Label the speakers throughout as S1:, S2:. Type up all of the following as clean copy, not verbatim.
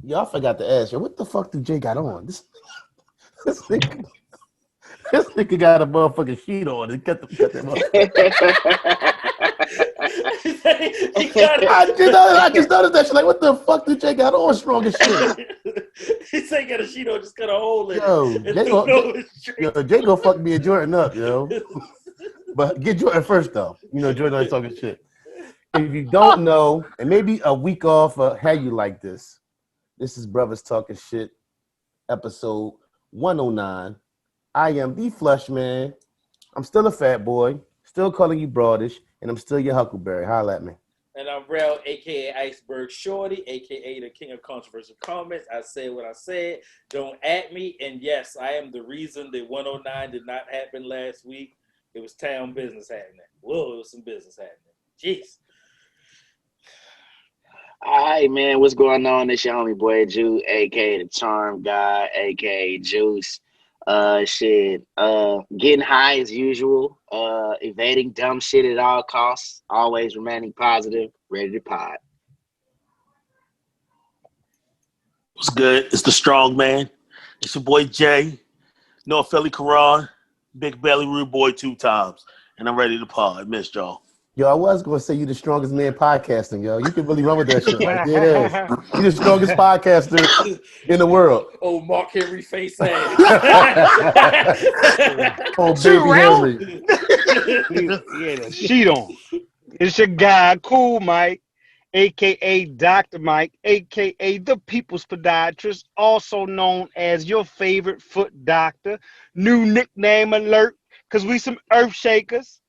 S1: Y'all forgot to ask, yo, what the fuck did Jay got on? This nigga, this nigga got a motherfucking sheet on. And cut them up. I just noticed that shit. Like, what the fuck did Jay got on? Strong as shit.
S2: He said got a sheet on, just cut a hole in
S1: it. Jay go fuck me and Jordan up, yo. But get Jordan first, though. You know, Jordan always talking shit. If you don't know, and maybe a week off, how you like this? This is Brothers Talking Shit, episode 109. I am the Flush Man. I'm still a fat boy, still calling you broadish, and I'm still your Huckleberry. Holla at me.
S2: And I'm Rel, a.k.a. Iceberg Shorty, a.k.a. the king of controversial comments. I said what I said. Don't at me. And yes, I am the reason that 109 did not happen last week. It was town business happening. Whoa, it was some business happening. Jeez.
S3: All right, man. What's going on? It's your homie boy Jude, aka the Charm Guy, aka Juice. Getting high as usual. Evading dumb shit at all costs. Always remaining positive. Ready to pod.
S4: What's good? It's the Strong Man. It's your boy Jay, North Philly Karan, Big Belly Rude Boy 2 times, and I'm ready to pod. Missed y'all.
S1: Yo, I was going to say you the strongest man podcasting, yo. You can really run with that shit. Like, it is. You the strongest podcaster in the world.
S2: Oh, Mark Henry face ass.
S1: Oh, baby Henry.
S5: Yeah, the sheet on. It's your guy, Cool Mike, a.k.a. Dr. Mike, a.k.a. the People's Podiatrist, also known as your favorite foot doctor. New nickname alert, because we some earth shakers.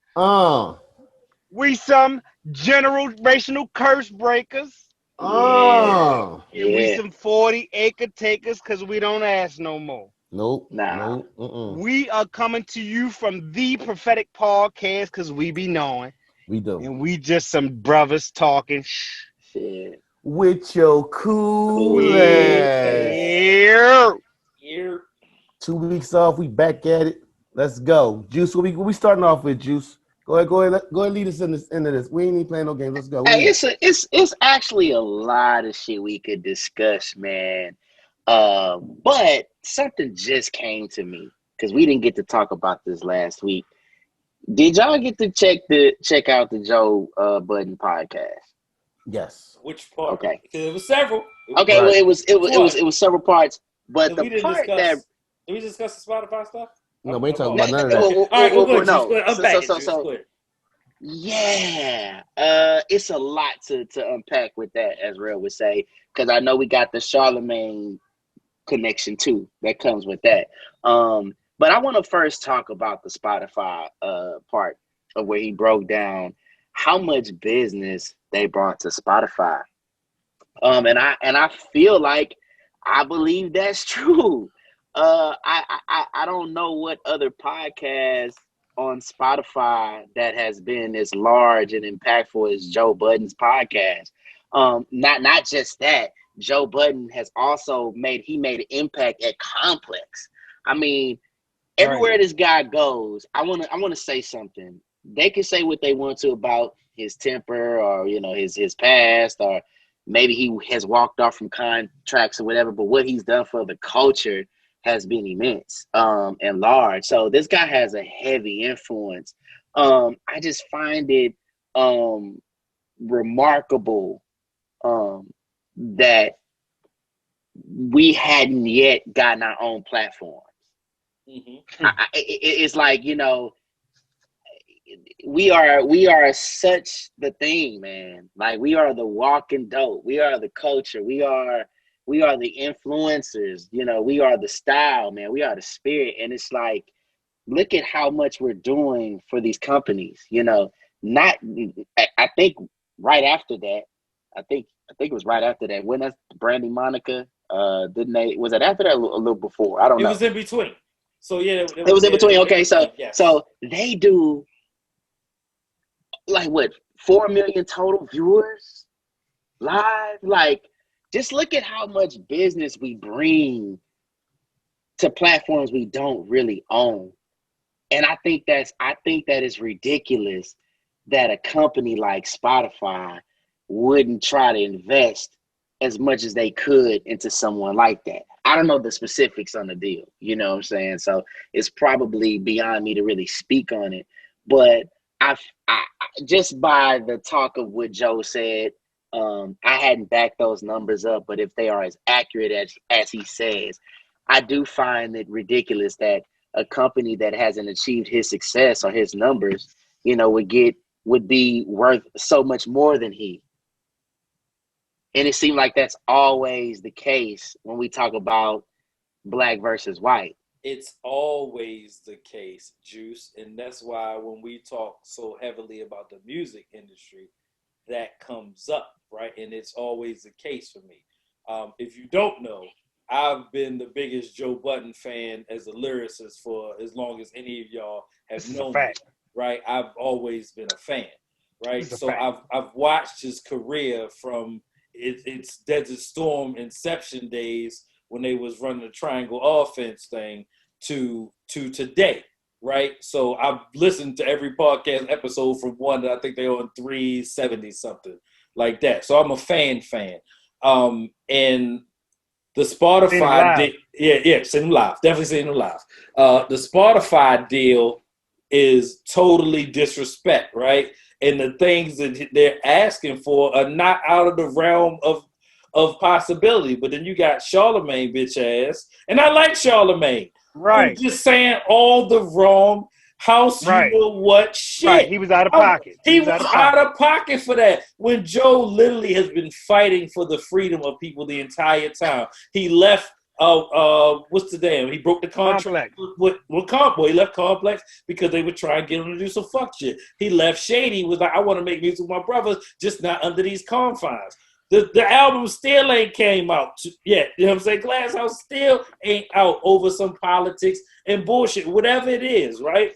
S5: We some generational curse breakers. And we some 40-acre takers because we don't ask no more.
S1: Nope.
S5: We are coming to you from the Prophetic Podcast because we be knowing.
S1: We do.
S5: And we just some brothers talking
S3: shit.
S1: With your cool ass. 2 weeks off, we back at it. Let's go. Juice, what we starting off with, Juice? Go ahead, lead us into this. We ain't even playing no games. Let's go.
S3: Hey, it's actually a lot of shit we could discuss, man. But something just came to me because we didn't get to talk about this last week. Did y'all get to check out the Joe Budden podcast?
S1: Yes.
S2: Which part?
S3: Okay.
S2: Because it was several.
S3: Okay, well, it was several parts, but the part that
S2: did we discuss the Spotify stuff?
S1: No, we ain't talking about none of that.
S2: All right, go ahead.
S3: Yeah, it's a lot to unpack with that, as Real would say, because I know we got the Charlemagne connection too that comes with that. But I want to first talk about the Spotify part of where he broke down how much business they brought to Spotify. And I feel like I believe that's true. I don't know what other podcast on Spotify that has been as large and impactful as Joe Budden's podcast. Not just that, Joe Budden has also made an impact at Complex. I mean, everywhere this guy goes, I wanna say something. They can say what they want to about his temper or his past, or maybe he has walked off from contracts or whatever, but what he's done for the culture has been immense and large. So this guy has a heavy influence. I just find it remarkable that we hadn't yet gotten our own platforms. Mm-hmm. It's like, we are such the thing, man. Like, we are the walking dope. We are the culture. We are the influencers, we are the style, man. We are the spirit. And it's like, look at how much we're doing for these companies, I think right after that, I think it was right after that, when that's Brandy Monica, was it after that or a little before? I don't know.
S2: It was in between. So yeah.
S3: It was in between. Okay. So they do like what, 4 million total viewers live? Like, just look at how much business we bring to platforms we don't really own. And I think that is ridiculous that a company like Spotify wouldn't try to invest as much as they could into someone like that. I don't know the specifics on the deal, you know what I'm saying? So it's probably beyond me to really speak on it. But I just by the talk of what Joe said, I hadn't backed those numbers up, but if they are as accurate as he says, I do find it ridiculous that a company that hasn't achieved his success or his numbers, would be worth so much more than he. And it seemed like that's always the case when we talk about black versus white.
S2: It's always the case, Juice. And that's why when we talk so heavily about the music industry, that comes up, right? And it's always the case for me. If you don't know, I've been the biggest Joe Budden fan as a lyricist for as long as any of y'all have known me, right? I've always been a fan, right? So I've watched his career from it's Desert Storm inception days when they was running the triangle offense thing to today, right? So I've listened to every podcast episode from one that I think they're on 370 something like that. So I'm a fan. And the Spotify seen them live. Definitely seen them live. The Spotify deal is totally disrespect, right? And the things that they're asking for are not out of the realm of possibility. But then you got Charlemagne, bitch ass, and I like Charlemagne.
S5: Right.
S2: I'm just saying all the wrong house, you know what shit.
S5: Right. He was out of pocket.
S2: He was out of pocket for that. When Joe literally has been fighting for the freedom of people the entire time. He left what's the damn? He broke the contract with Complex. He left Complex because they would try and get him to do some fuck shit. He left Shady, was like, I want to make music with my brothers, just not under these confines. The album still ain't came out yet. You know what I'm saying? Glass House still ain't out over some politics and bullshit, whatever it is, right?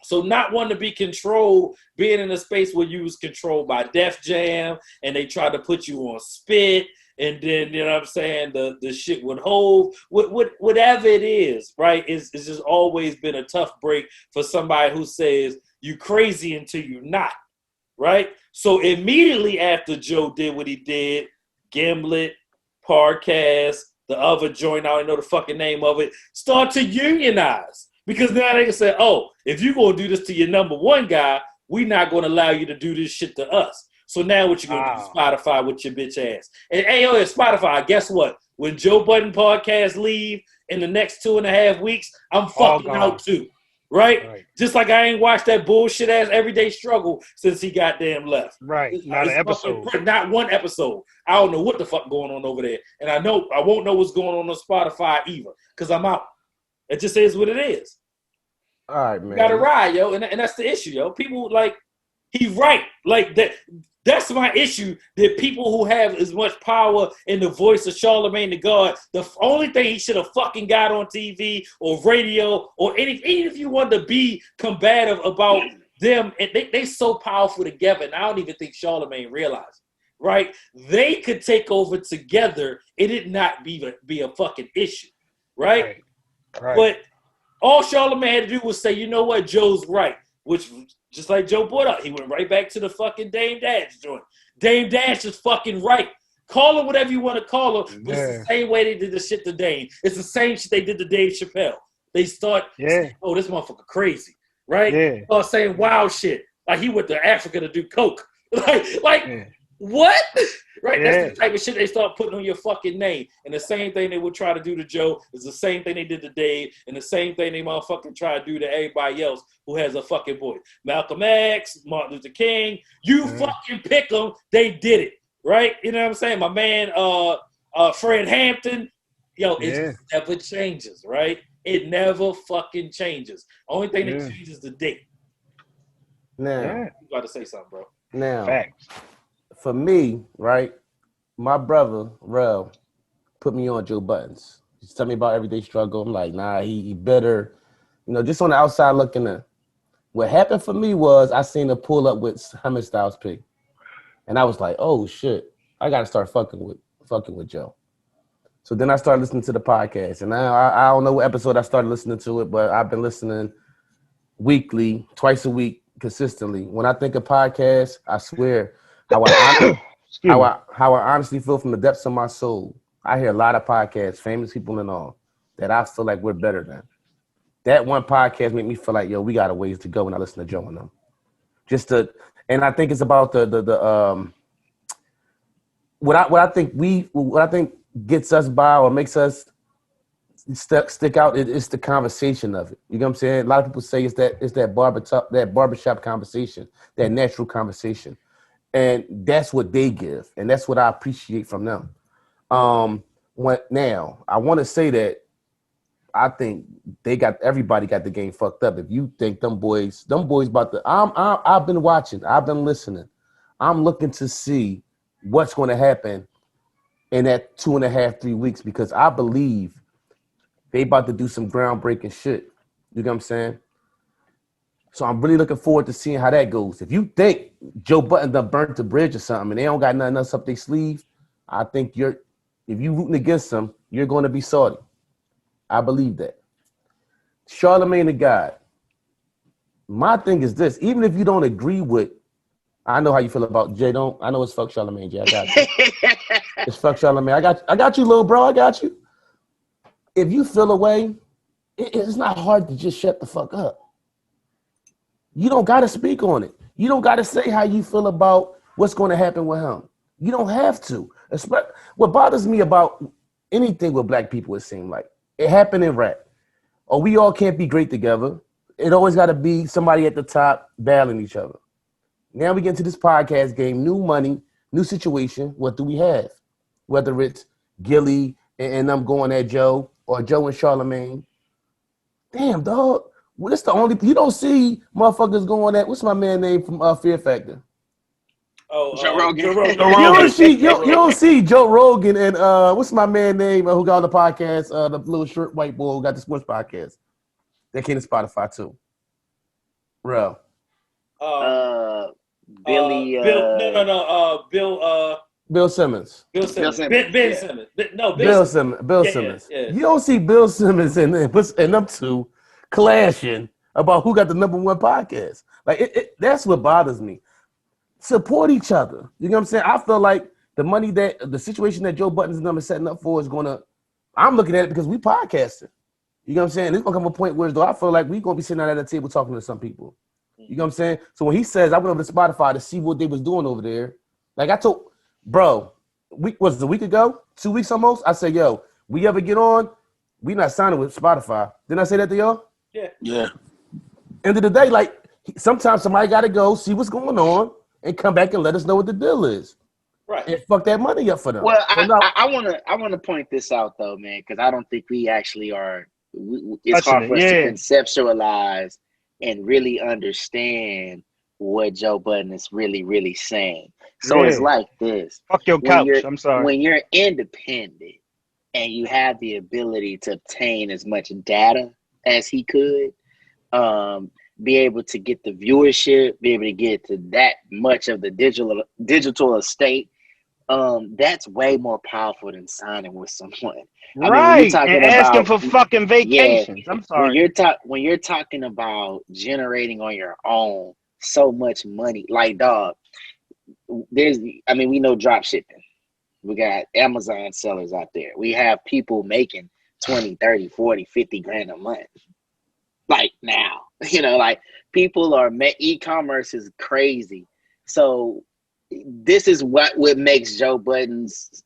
S2: So not wanting to be controlled, being in a space where you was controlled by Def Jam and they tried to put you on spit, and then, you know what I'm saying, the shit would hold, whatever it is, right? It's just always been a tough break for somebody who says you crazy until you're not, right? So immediately after Joe did what he did, Gimlet, Parcast, the other joint, I don't know the fucking name of it, start to unionize. Because now they can say, oh, if you're going to do this to your number one guy, we're not going to allow you to do this shit to us. So now what you going to do, Spotify with your bitch ass. And Spotify, guess what? When Joe Budden podcast leave in the next 2.5 weeks, I'm fucking out too. Right? Just like I ain't watched that bullshit ass Everyday Struggle since he goddamn left.
S5: Right. Not an episode.
S2: Not one episode. I don't know what the fuck going on over there. And I won't know what's going on Spotify either because I'm out. It just is what it is.
S1: All right, man.
S2: You gotta ride, yo. And that's the issue, yo. People, like, he right. Like, that's my issue, that people who have as much power in the voice of Charlemagne the God, the only thing he should have fucking got on TV or radio or even if you want to be combative about them, and they so powerful together, and I don't even think Charlemagne realized, right? They could take over together and it not be a fucking issue, right? But all Charlemagne had to do was say, you know what, Joe's right. Which, just like Joe brought up, he went right back to the fucking Dame Dash joint. Dame Dash is fucking right. Call her whatever you want to call her, but it's the same way they did the shit to Dame. It's the same shit they did to Dave Chappelle. They start saying, oh, this motherfucker crazy, right?
S5: Yeah.
S2: Start saying wild shit. Like he went to Africa to do coke. What? Right? That's the type of shit they start putting on your fucking name. And the same thing they would try to do to Joe is the same thing they did to Dave, and the same thing they motherfucking try to do to everybody else who has a fucking voice. Malcolm X, Martin Luther King, you fucking pick them, they did it. Right? You know what I'm saying? My man Fred Hampton, it never changes, right? It never fucking changes. Only thing that changes is the date.
S1: Now,
S2: you about to say something, bro.
S1: Now,
S5: facts.
S1: For me, right, my brother, Rel, put me on Joe Buttons. Just tell me about Everyday Struggle. I'm like, nah, he better, just on the outside looking in. What happened for me was I seen him pull up with Hammond Styles P. And I was like, oh, shit, I got to start fucking with Joe. So then I started listening to the podcast. And now I don't know what episode I started listening to it, but I've been listening weekly, twice a week, consistently. When I think of podcasts, I swear, how
S5: Excuse me.
S1: How I honestly feel from the depths of my soul. I hear a lot of podcasts, famous people and all, that I feel like we're better than. That one podcast made me feel like, yo, we got a ways to go when I listen to Joe and them. And I think it's about the what I think gets us by or makes us stick out is the conversation of it. You know what I'm saying? A lot of people say it's that barbershop conversation, that natural conversation. And that's what they give, and that's what I appreciate from them. Now I want to say that I think everybody got the game fucked up. If you think them boys about to, I've been watching, I've been listening, I'm looking to see what's going to happen in that 2.5, 3 weeks, because I believe they about to do some groundbreaking shit. You know what I'm saying? So I'm really looking forward to seeing how that goes. If you think Joe Budden done burnt the bridge or something and they don't got nothing else up their sleeve, I think if you rooting against them, you're going to be salty. I believe that. Charlemagne the God. My thing is this: even if you don't agree with, I know how you feel about Jay. I know it's fuck Charlemagne, Jay. I got you. It's fuck Charlemagne. I got you, little bro. I got you. If you feel away, it's not hard to just shut the fuck up. You don't got to speak on it. You don't got to say how you feel about what's going to happen with him. You don't have to. What bothers me about anything with black people, it seems like it happened in rap. Or we all can't be great together. It always got to be somebody at the top battling each other. Now we get into this podcast game, new money, new situation. What do we have? Whether it's Gilly and I'm going at Joe, or Joe and Charlemagne. Damn, dog. Well, that's the only, you don't see motherfuckers going at, what's my man name from Fear Factor?
S3: Joe Rogan.
S2: Joe Rogan.
S1: You don't see Joe Rogan and what's my man name who got on the podcast, the little short white boy who got the sports podcast. That came to Spotify too. Bro.
S3: Billy.
S2: Bill
S1: Simmons.
S2: Bill Simmons.
S3: Simmons.
S2: Ben
S3: Yeah.
S2: Simmons.
S1: Bill
S2: Yeah,
S1: Simmons.
S2: yeah.
S1: You don't see Bill Simmons and them two clashing about who got the number one podcast. Like that's what bothers me. Support each other. You know what I'm saying? I feel like the situation that Joe Budden's number setting up for is gonna. I'm looking at it because we podcasting. You know what I'm saying? There's gonna come a point where though I feel like we're gonna be sitting out at the table talking to some people. You know what I'm saying? So when he says I went over to Spotify to see what they was doing over there, like I told, bro, was it a week ago? 2 weeks almost? I said, yo, we ever get on, we not signing with Spotify. Didn't I say that to y'all?
S4: Yeah.
S1: End of the day, like sometimes somebody gotta go see what's going on and come back and let us know what the deal is.
S2: Right.
S1: And fuck that money up for them.
S3: Well,
S1: So now,
S3: I wanna point this out though, man, because I don't think we actually are. It's
S5: Touching
S3: hard for us
S5: it,
S3: to
S5: yeah.
S3: conceptualize and really understand what Joe Budden is really, really saying. So it's
S5: Yeah.
S3: like this.
S5: Fuck your couch. I'm sorry.
S3: When you're independent and you have the ability to obtain as much data as he could, be able to get the viewership, be able to get to that much of the digital estate, that's way more powerful than signing with someone. I mean, when you're
S5: Right.
S3: talking
S5: And asking
S3: about,
S5: for fucking vacations. I'm
S3: when
S5: sorry.
S3: you're talking about generating on your own so much money, like dog, we know drop shipping. We got Amazon sellers out there. We have people making 20, 30, 40, 50 grand a month. Like now, like people are, e-commerce is crazy. So this is what makes Joe Budden's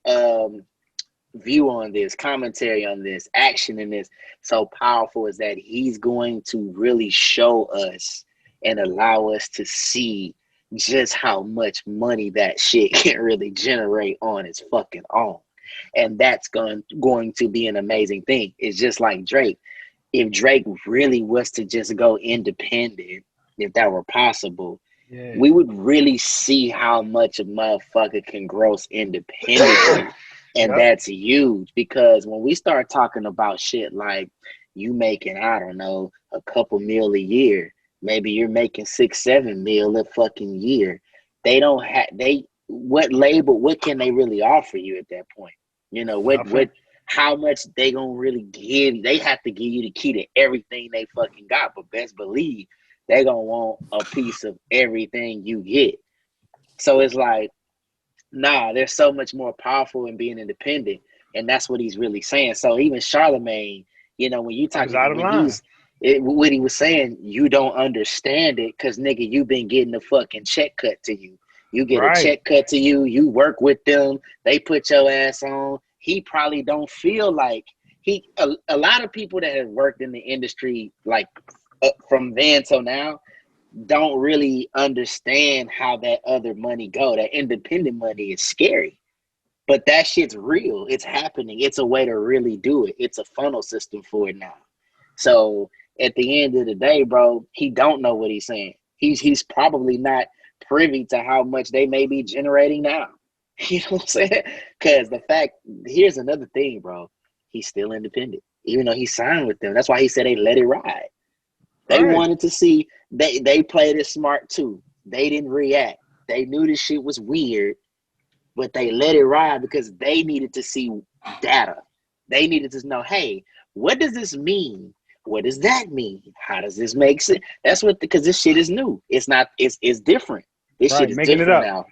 S3: view on this, commentary on this, action in this so powerful, is that he's going to really show us and allow us to see just how much money that shit can really generate on its fucking own. And that's going to be an amazing thing. It's just like Drake. If Drake really was to just go independent, if that were possible, we would really see how much a motherfucker can gross independently. And that's huge, because when we start talking about shit like you making, I don't know, a couple mil a year, maybe you're making 6-7 mil a fucking year. They don't have, what can they really offer you at that point? How much they gonna really give? They have to give you the key to everything they fucking got, but best believe they gonna want a piece of everything you get. So it's like, Nah, they're so much more powerful in being independent, and that's what he's really saying. So even Charlemagne, when you
S5: He was
S3: talking
S5: out of
S3: when
S5: line.
S3: what he was saying, you don't understand it because nigga, you been getting a fucking check cut to you. You get a
S5: Right.
S3: check cut to you. You work with them. They put your ass on. He probably don't feel like a lot of people that have worked in the industry like from then till now don't really understand how that other money go. That independent money is scary, but that shit's real. It's happening. It's a way to really do it. It's a funnel system for it now. So at the end of the day, bro, he don't know what he's saying. He's probably not privy to how much they may be generating now. You know what I'm saying? Because here's another thing, bro. He's still independent, even though he signed with them. That's why he said they let it ride. They
S5: Right.
S3: wanted to see they played it smart too. They didn't react. They knew this shit was weird, but they let it ride because they needed to see data. They needed to know, hey, what does this mean? What does that mean? How does this make sense? That's what because this shit is new. It's not. It's different. This shit
S5: Right.
S3: is
S5: Making it
S3: different
S5: up.
S3: now.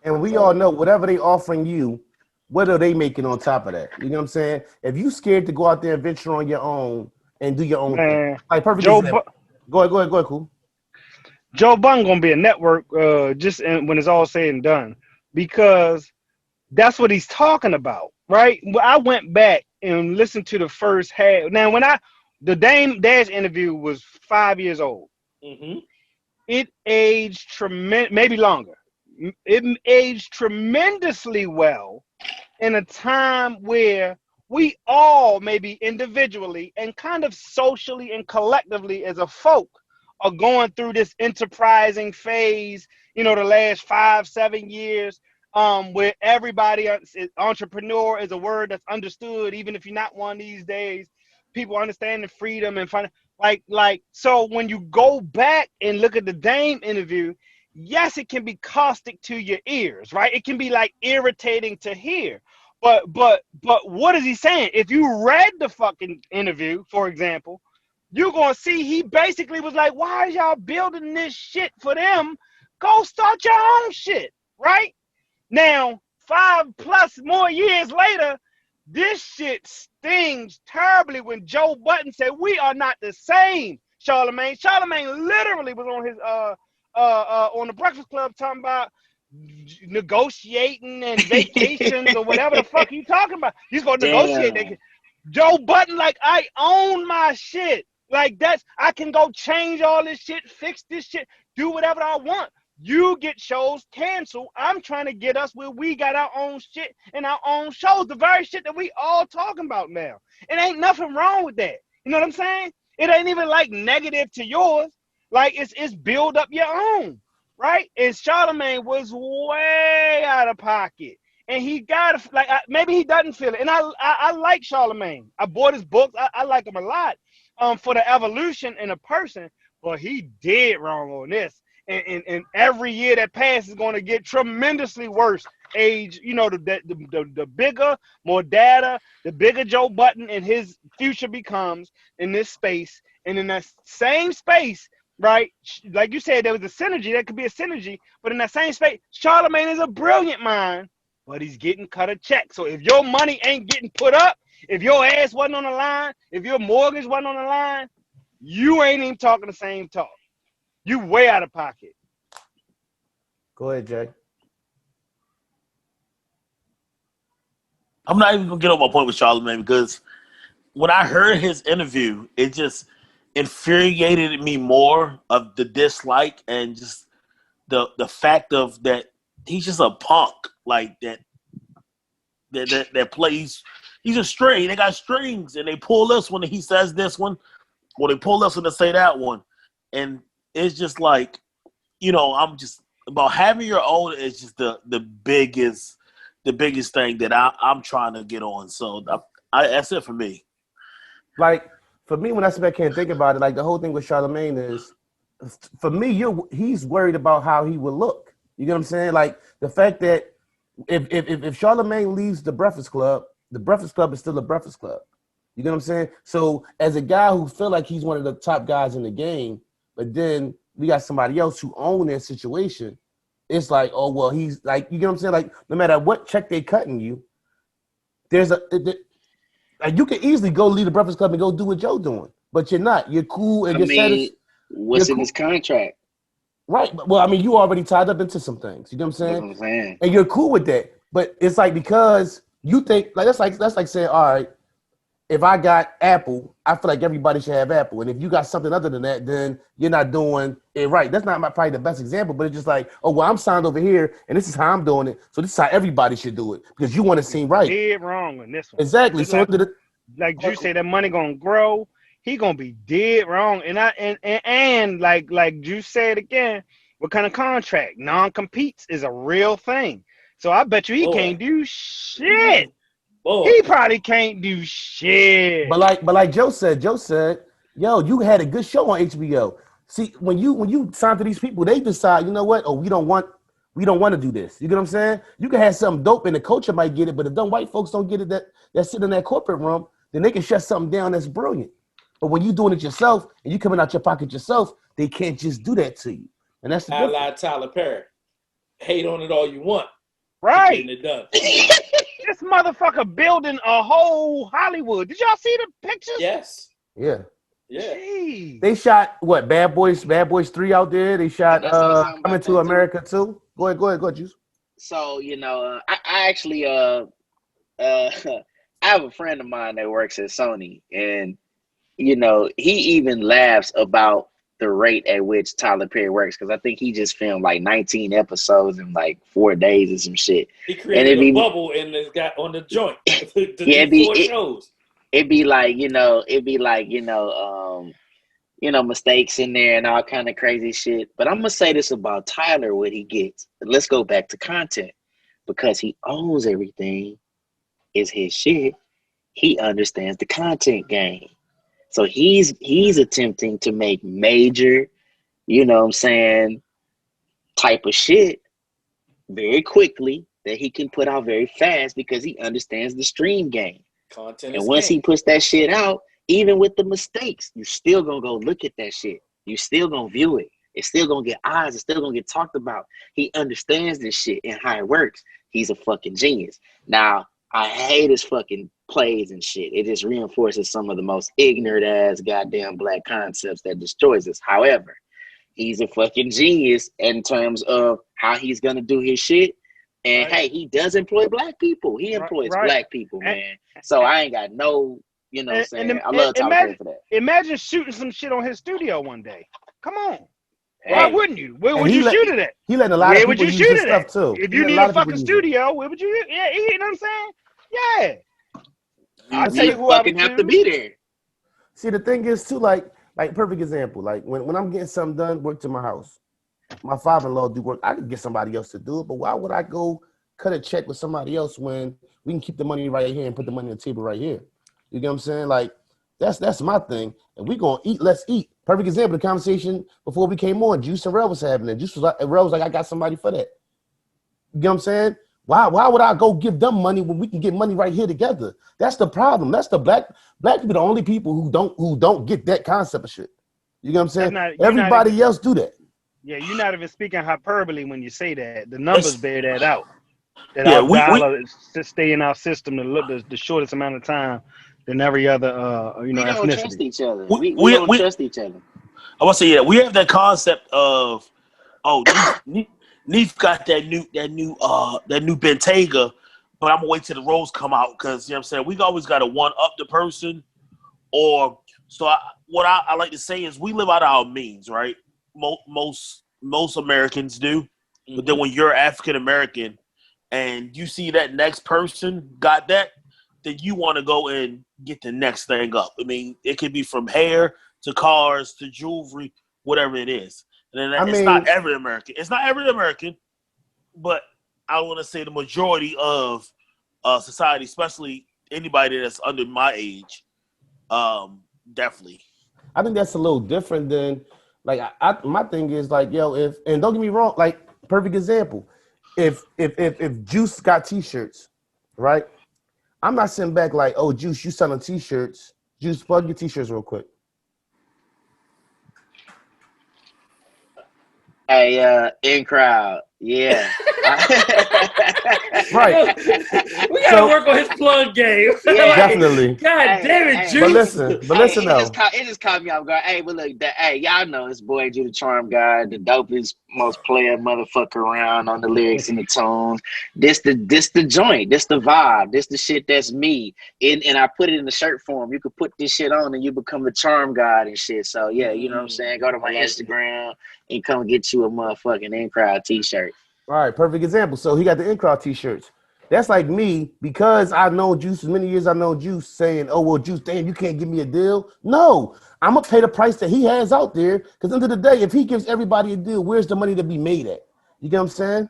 S1: And we all
S3: So
S1: know whatever they offering you, what are they making on top of that? You know what I'm saying? If you scared to go out there and venture on your own and do your own thing,
S5: Man,
S1: like perfect
S5: Joe
S1: example. Go ahead, cool.
S5: Joe Budden gonna be a network when it's all said and done, because that's what he's talking about, right? I went back and listened to the first half. Now, the Dame Dash interview was 5 years old.
S2: Mm-hmm.
S5: It aged maybe longer. It aged tremendously well in a time where we all, maybe individually and kind of socially and collectively as a folk, are going through this enterprising phase, the last 5-7 years, where everybody entrepreneur is a word that's understood, even if you're not one these days. People understand the freedom and find so when you go back and look at the Dame interview, yes, it can be caustic to your ears, right? It can be like irritating to hear. But what is he saying? If you read the fucking interview, for example, you're gonna see he basically was like, why are y'all building this shit for them? Go start your own shit, right? Now, 5+ more years later, this shit stings terribly when Joe Budden said we are not the same. Charlemagne literally was on his on the Breakfast Club talking about negotiating and vacations or whatever the fuck you talking about. He's gonna negotiate.
S3: damn,
S5: Joe Budden, like, I own my shit. Like, I can go change all this shit, fix this shit, do whatever I want. You get shows canceled. I'm trying to get us where we got our own shit and our own shows, the very shit that we all talking about now. It ain't nothing wrong with that. You know what I'm saying? It ain't even like negative to yours. Like, it's build up your own, right? And Charlemagne was way out of pocket. And he got maybe he doesn't feel it. And I like Charlemagne. I bought his books. I like him a lot for the evolution in a person. But he did wrong on this. And every year that passes is going to get tremendously worse. Age, the bigger, more data, the bigger Joe Budden and his future becomes in this space. And in that same space, right? Like you said, there was a synergy. That could be a synergy. But in that same space, Charlemagne is a brilliant mind, but he's getting cut a check. So if your money ain't getting put up, if your ass wasn't on the line, if your mortgage wasn't on the line, you ain't even talking the same talk. You way out of pocket.
S1: Go ahead, Jay.
S4: I'm not even gonna get on my point with Charlamagne because when I heard his interview, it just infuriated me more of the dislike and just the fact of that he's just a punk like that plays. He's a string. They got strings and they pull this one and he says this one, or they pull this one to say that one, and it's just like, I'm just about having your own is just the biggest thing that I'm trying to get on. So that's it for me.
S1: Like, for me, when I sit back here and think about it, like the whole thing with Charlemagne is, for me, he's worried about how he will look. You get what I'm saying? Like the fact that if Charlemagne leaves the Breakfast Club is still a Breakfast Club. You get what I'm saying? So as a guy who feel like he's one of the top guys in the game, but then we got somebody else who own their situation, it's like, oh well, he's like, you get what I'm saying? Like, no matter what check they cutting you, there's like you can easily go leave the Breakfast Club and go do what Joe doing, but you're not. You're cool and
S3: I
S1: you're
S3: mean,
S1: You're
S3: what's in
S1: cool.
S3: his contract?
S1: Right. Well, I mean, you already tied up into some things. You know what I'm
S3: That's
S1: saying?
S3: what I'm saying.
S1: And you're cool with that. But it's like because you think like that's like saying, all right, if I got Apple, I feel like everybody should have Apple. And if you got something other than that, then you're not doing it right. That's not probably the best example, but it's just like, oh well, I'm signed over here, and this is how I'm doing it. So this is how everybody should do it because you want to seem right.
S5: Dead wrong on this one.
S1: Exactly.
S5: Just
S1: So
S5: like Drew say, that money gonna grow. He gonna be dead wrong. And like Drew said again, what kind of contract? Non-competes is a real thing. So I bet you he can't do shit.
S2: Boy.
S5: He probably can't do shit.
S1: But like Joe said, yo, you had a good show on HBO. See, when you sign to these people, they decide, you know what? Oh, we don't want to do this. You get what I'm saying? You can have something dope and the culture might get it, but if them white folks don't get it that sit in that corporate room, then they can shut something down that's brilliant. But when you doing it yourself and you coming out your pocket yourself, they can't just do that to you. And that's the difference.
S2: I Tyler Perry. Hate on it all you want.
S5: Right.
S2: Getting it done.
S5: This motherfucker building a whole Hollywood. Did y'all see the pictures?
S2: Yes.
S1: Yeah.
S2: Yeah.
S5: Jeez.
S1: They shot what? Bad Boys 3 out there. They shot Coming to America too. Go ahead, Juice.
S3: So, I actually I have a friend of mine that works at Sony, and he even laughs about the rate at which Tyler Perry works, because I think he just filmed like 19 episodes in like 4 days or some shit.
S2: He created a bubble and it's got on the joint. Shows.
S3: It'd be like, mistakes in there and all kind of crazy shit. But I'm gonna say this about Tyler, what he gets. Let's go back to content, because he owns everything. Is his shit. He understands the content game. So he's attempting to make major, type of shit very quickly that he can put out very fast, because he understands the stream game.
S2: Content
S3: and once he puts that shit out, even with the mistakes, you still gonna go look at that shit. You still gonna view it. It's still gonna get eyes. It's still gonna get talked about. He understands this shit and how it works. He's a fucking genius. Now, I hate his fucking plays and shit. It just reinforces some of the most ignorant ass goddamn black concepts that destroys us. However, he's a fucking genius in terms of how he's gonna do his shit. And hey, he does employ black people. He employs black people, man. So I ain't got no, saying. I love Tyler Perry for that.
S5: Imagine shooting some shit on his studio one day. Come on. Why wouldn't you? Where would you shoot it at?
S1: He letting a lot of people use his stuff too.
S5: If you need a fucking studio, where would you? Yeah, you know what I'm saying? Yeah.
S3: I'll tell you who I would have to be there.
S1: See, the thing is too, like perfect example. Like when I'm getting something done, work to my house. My father-in-law do work. I could get somebody else to do it, but why would I go cut a check with somebody else when we can keep the money right here and put the money on the table right here? You get what I'm saying? Like that's my thing. And we gonna eat. Let's eat. Perfect example. The conversation before we came on, Juice and Rel was having it. Juice was like, I got somebody for that. You get what I'm saying? Why would I go give them money when we can get money right here together? That's the problem. That's the black people, the only people who don't get that concept of shit. You get what I'm saying? Everybody else do that.
S5: Yeah, you're not even speaking hyperbole when you say that. The numbers bear that out. That
S4: yeah,
S5: our dollar to stay in our system to look the shortest amount of time than every other
S3: we don't
S5: ethnicity.
S3: Trust each other. We don't trust each other.
S4: I want to say, we have that concept of, Neef got that new Bentayga, but I'm gonna wait till the roles come out, because you know what I'm saying, we always gotta one up the person, or so what I like to say is we live out of our means, right? Most Americans do, but then when you're African American and you see that next person got that, then you want to go and get the next thing up. I mean, it could be from hair to cars to jewelry, whatever it is. And then it's not every American. It's not every American, but I want to say the majority of society, especially anybody that's under my age, definitely.
S1: I think that's a little different than, like, my thing is like, yo, and don't get me wrong, like, perfect example, if Juice got T-shirts, right? I'm not sitting back like, oh, Juice, you selling T-shirts. Juice, plug your T-shirts real quick.
S3: Hey, in crowd, Yeah.
S1: Right.
S2: We gotta
S1: So-
S2: work on his plug game.
S3: Yeah.
S1: Definitely.
S2: God damn it,
S3: Hey,
S2: Juice.
S1: But listen though.
S3: it just caught me off guard. Hey, but look, hey, y'all know this boy Jew the Charm guy, the dopest, most player motherfucker around on the lyrics and the tunes. This the joint, this the vibe, this the shit that's me. And I put it in the shirt form. You could put this shit on and you become the charm god and shit. So yeah, you know what I'm saying? Go to my Instagram and come get you a motherfucking in crowd t-shirt.
S1: All right, perfect example. So he got the in-crowd t-shirts. That's like me, because I know Juice, as many years I know Juice, saying, oh, well, Juice, damn, you can't give me a deal. No, I'm going to pay the price that he has out there, because end of the day, if he gives everybody a deal, where's the money to be made at? You get what I'm saying?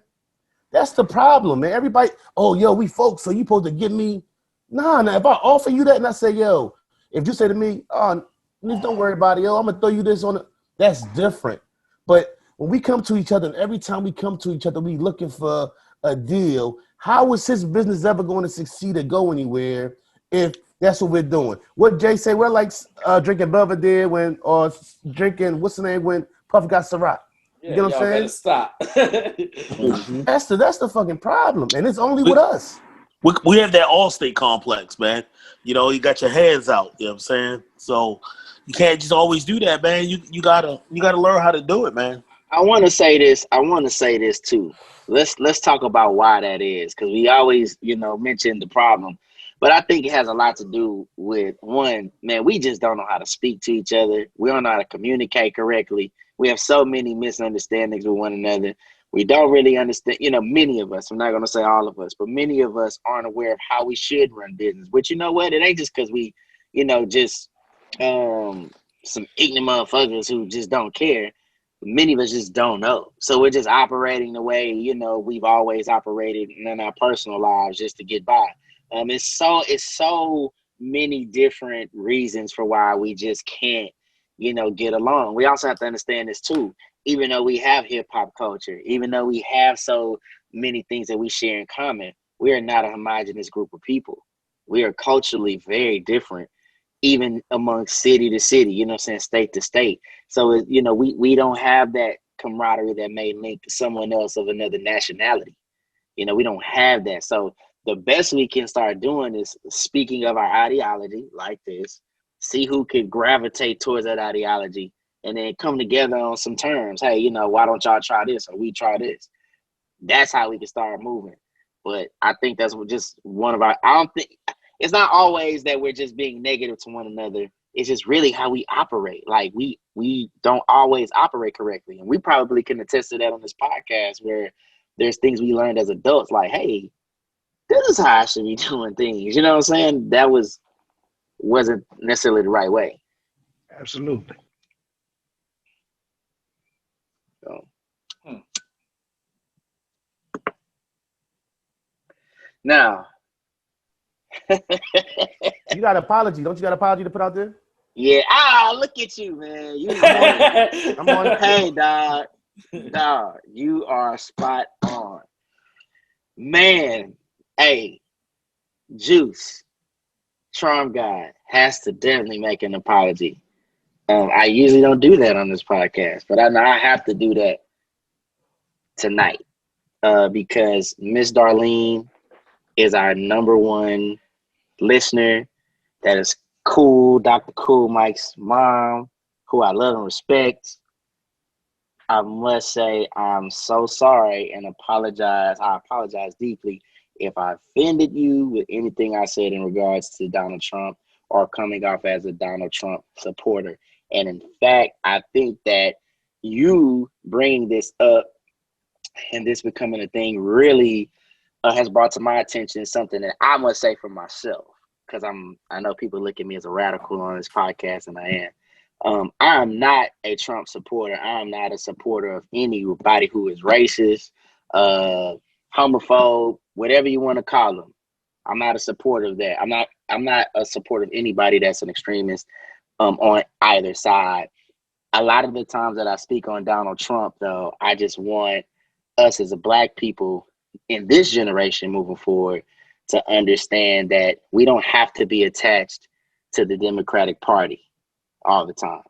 S1: That's the problem, man. Everybody, oh, yo, we folks, so you supposed to give me. Nah, if I offer you that and I say, yo, if you say to me, oh, don't worry about it, yo, I'm going to throw you this on it, that's different. But when we come to each other, and every time we come to each other, we looking for a deal, how is his business ever going to succeed or go anywhere if that's what we're doing? What Jay say, we're like drinking Belvedere or drinking, what's the name, when Puff got Ciroc. You get what I'm saying?
S2: Better stop.
S1: That's the fucking problem, and it's only with us.
S4: We have that Allstate complex, man. You know, you got your hands out. You know what I'm saying? So you can't just always do that, man. You gotta learn how to do it, man.
S3: I want to say this too. Let's talk about why that is, because we always, mention the problem, but I think it has a lot to do with, one, man, we just don't know how to speak to each other. We don't know how to communicate correctly. We have so many misunderstandings with one another. We don't really understand, many of us, I'm not going to say all of us, but many of us aren't aware of how we should run business. But you know what? It ain't just because we, just some ignorant motherfuckers who just don't care. Many of us just don't know. So we're just operating the way, we've always operated in our personal lives just to get by. It's so many different reasons for why we just can't, get along. We also have to understand this too. Even though we have hip hop culture, even though we have so many things that we share in common, we are not a homogenous group of people. We are culturally very different, even among city to city, state to state. So, we don't have that camaraderie that may link someone else of another nationality. We don't have that. So the best we can start doing is speaking of our ideology like this, see who could gravitate towards that ideology, and then come together on some terms. Hey, why don't y'all try this or we try this? That's how we can start moving. But I think that's just one of our, I don't think, it's not always that we're just being negative to one another. It's just really how we operate. Like we don't always operate correctly. And we probably can attest to that on this podcast, where there's things we learned as adults, like, hey, this is how I should be doing things. You know what I'm saying? That wasn't necessarily the right way.
S5: Absolutely.
S3: So. Now,
S1: You got an apology. Don't you got an apology to put out there?
S3: yeah. Look at you, man.
S1: I'm on.
S3: Hey, dog, you are spot on, man. Hey, Juice, Charm God has to definitely make an apology. I usually don't do that on this podcast, but I know I have to do that tonight, because Miss Darlene is our number one listener. That is Cool, Dr. Cool Mike's mom, who I love and respect. I must say I'm so sorry and apologize. I apologize deeply if I offended you with anything I said in regards to Donald Trump or coming off as a Donald Trump supporter. And in fact, I think that you bringing this up and this becoming a thing really has brought to my attention something that I must say for myself, because I know people look at me as a radical on this podcast, and I am. I am not a Trump supporter. I am not a supporter of anybody who is racist, homophobe, whatever you want to call them. I'm not a supporter of that. I'm not a supporter of anybody that's an extremist on either side. A lot of the times that I speak on Donald Trump, though, I just want us as a Black people in this generation moving forward to understand that we don't have to be attached to the Democratic Party all the time.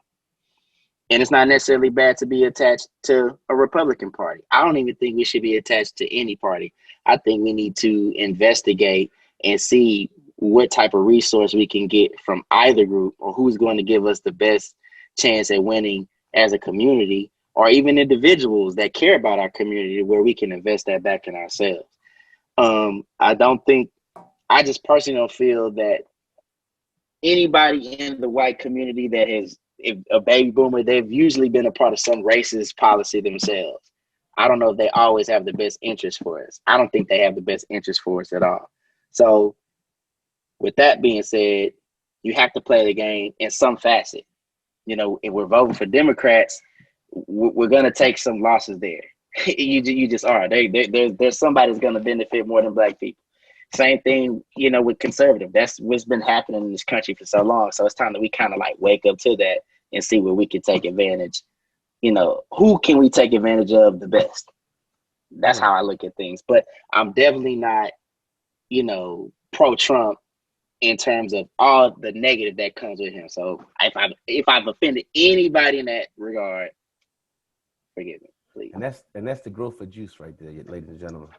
S3: And it's not necessarily bad to be attached to a Republican Party. I don't even think we should be attached to any party. I think we need to investigate and see what type of resource we can get from either group, or who's going to give us the best chance at winning as a community, or even individuals that care about our community, where we can invest that back in ourselves. I just personally don't feel that anybody in the white community that is a baby boomer, they've usually been a part of some racist policy themselves. I don't know if they always have the best interest for us. I don't think they have the best interest for us at all. So with that being said, you have to play the game in some facet. You know, if we're voting for Democrats, we're going to take some losses there. you just are. There's somebody that's going to benefit more than black people. Same thing, you know, with conservative. That's what's been happening in this country for so long. So it's time that we kind of like wake up to that and see where we can take advantage. You know, who can we take advantage of the best? That's how I look at things. But I'm definitely not, you know, pro-Trump in terms of all the negative that comes with him. So if I've offended anybody in that regard, forgive me, please.
S1: And that's the growth of juice right there, ladies and gentlemen.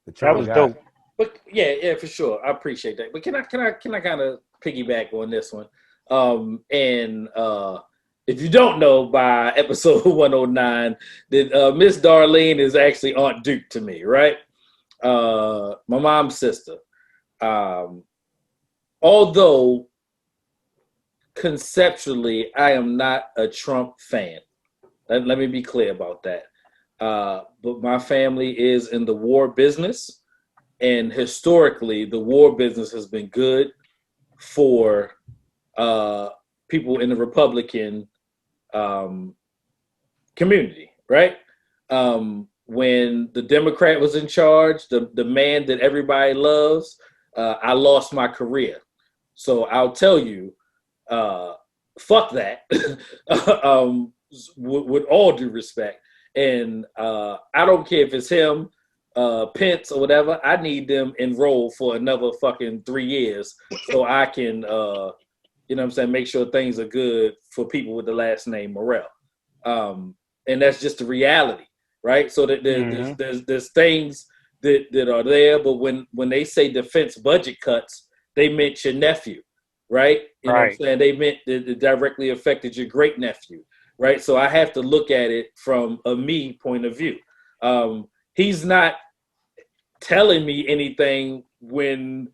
S5: That was dope.
S2: But yeah, for sure. I appreciate that. But can I kind of piggyback on this one? If you don't know, by episode 109, that Miss Darlene is actually Aunt Duke to me, right? My mom's sister. Although conceptually, I am not a Trump fan. Let me be clear about that. But my family is in the war business. And historically, the war business has been good for people in the Republican community, right? When the Democrat was in charge, the man that everybody loves, I lost my career. So I'll tell you, fuck that, with all due respect. And I don't care if it's him, Pence or whatever. I need them enrolled for another fucking 3 years so I can, you know what I'm saying, make sure things are good for people with the last name Morrell. And that's just the reality, right? So that there's things that are there, but when they say defense budget cuts, they meant your nephew, right? You know what I'm saying? They meant that it directly affected your great nephew, right? So I have to look at it from a me point of view. He's not telling me anything when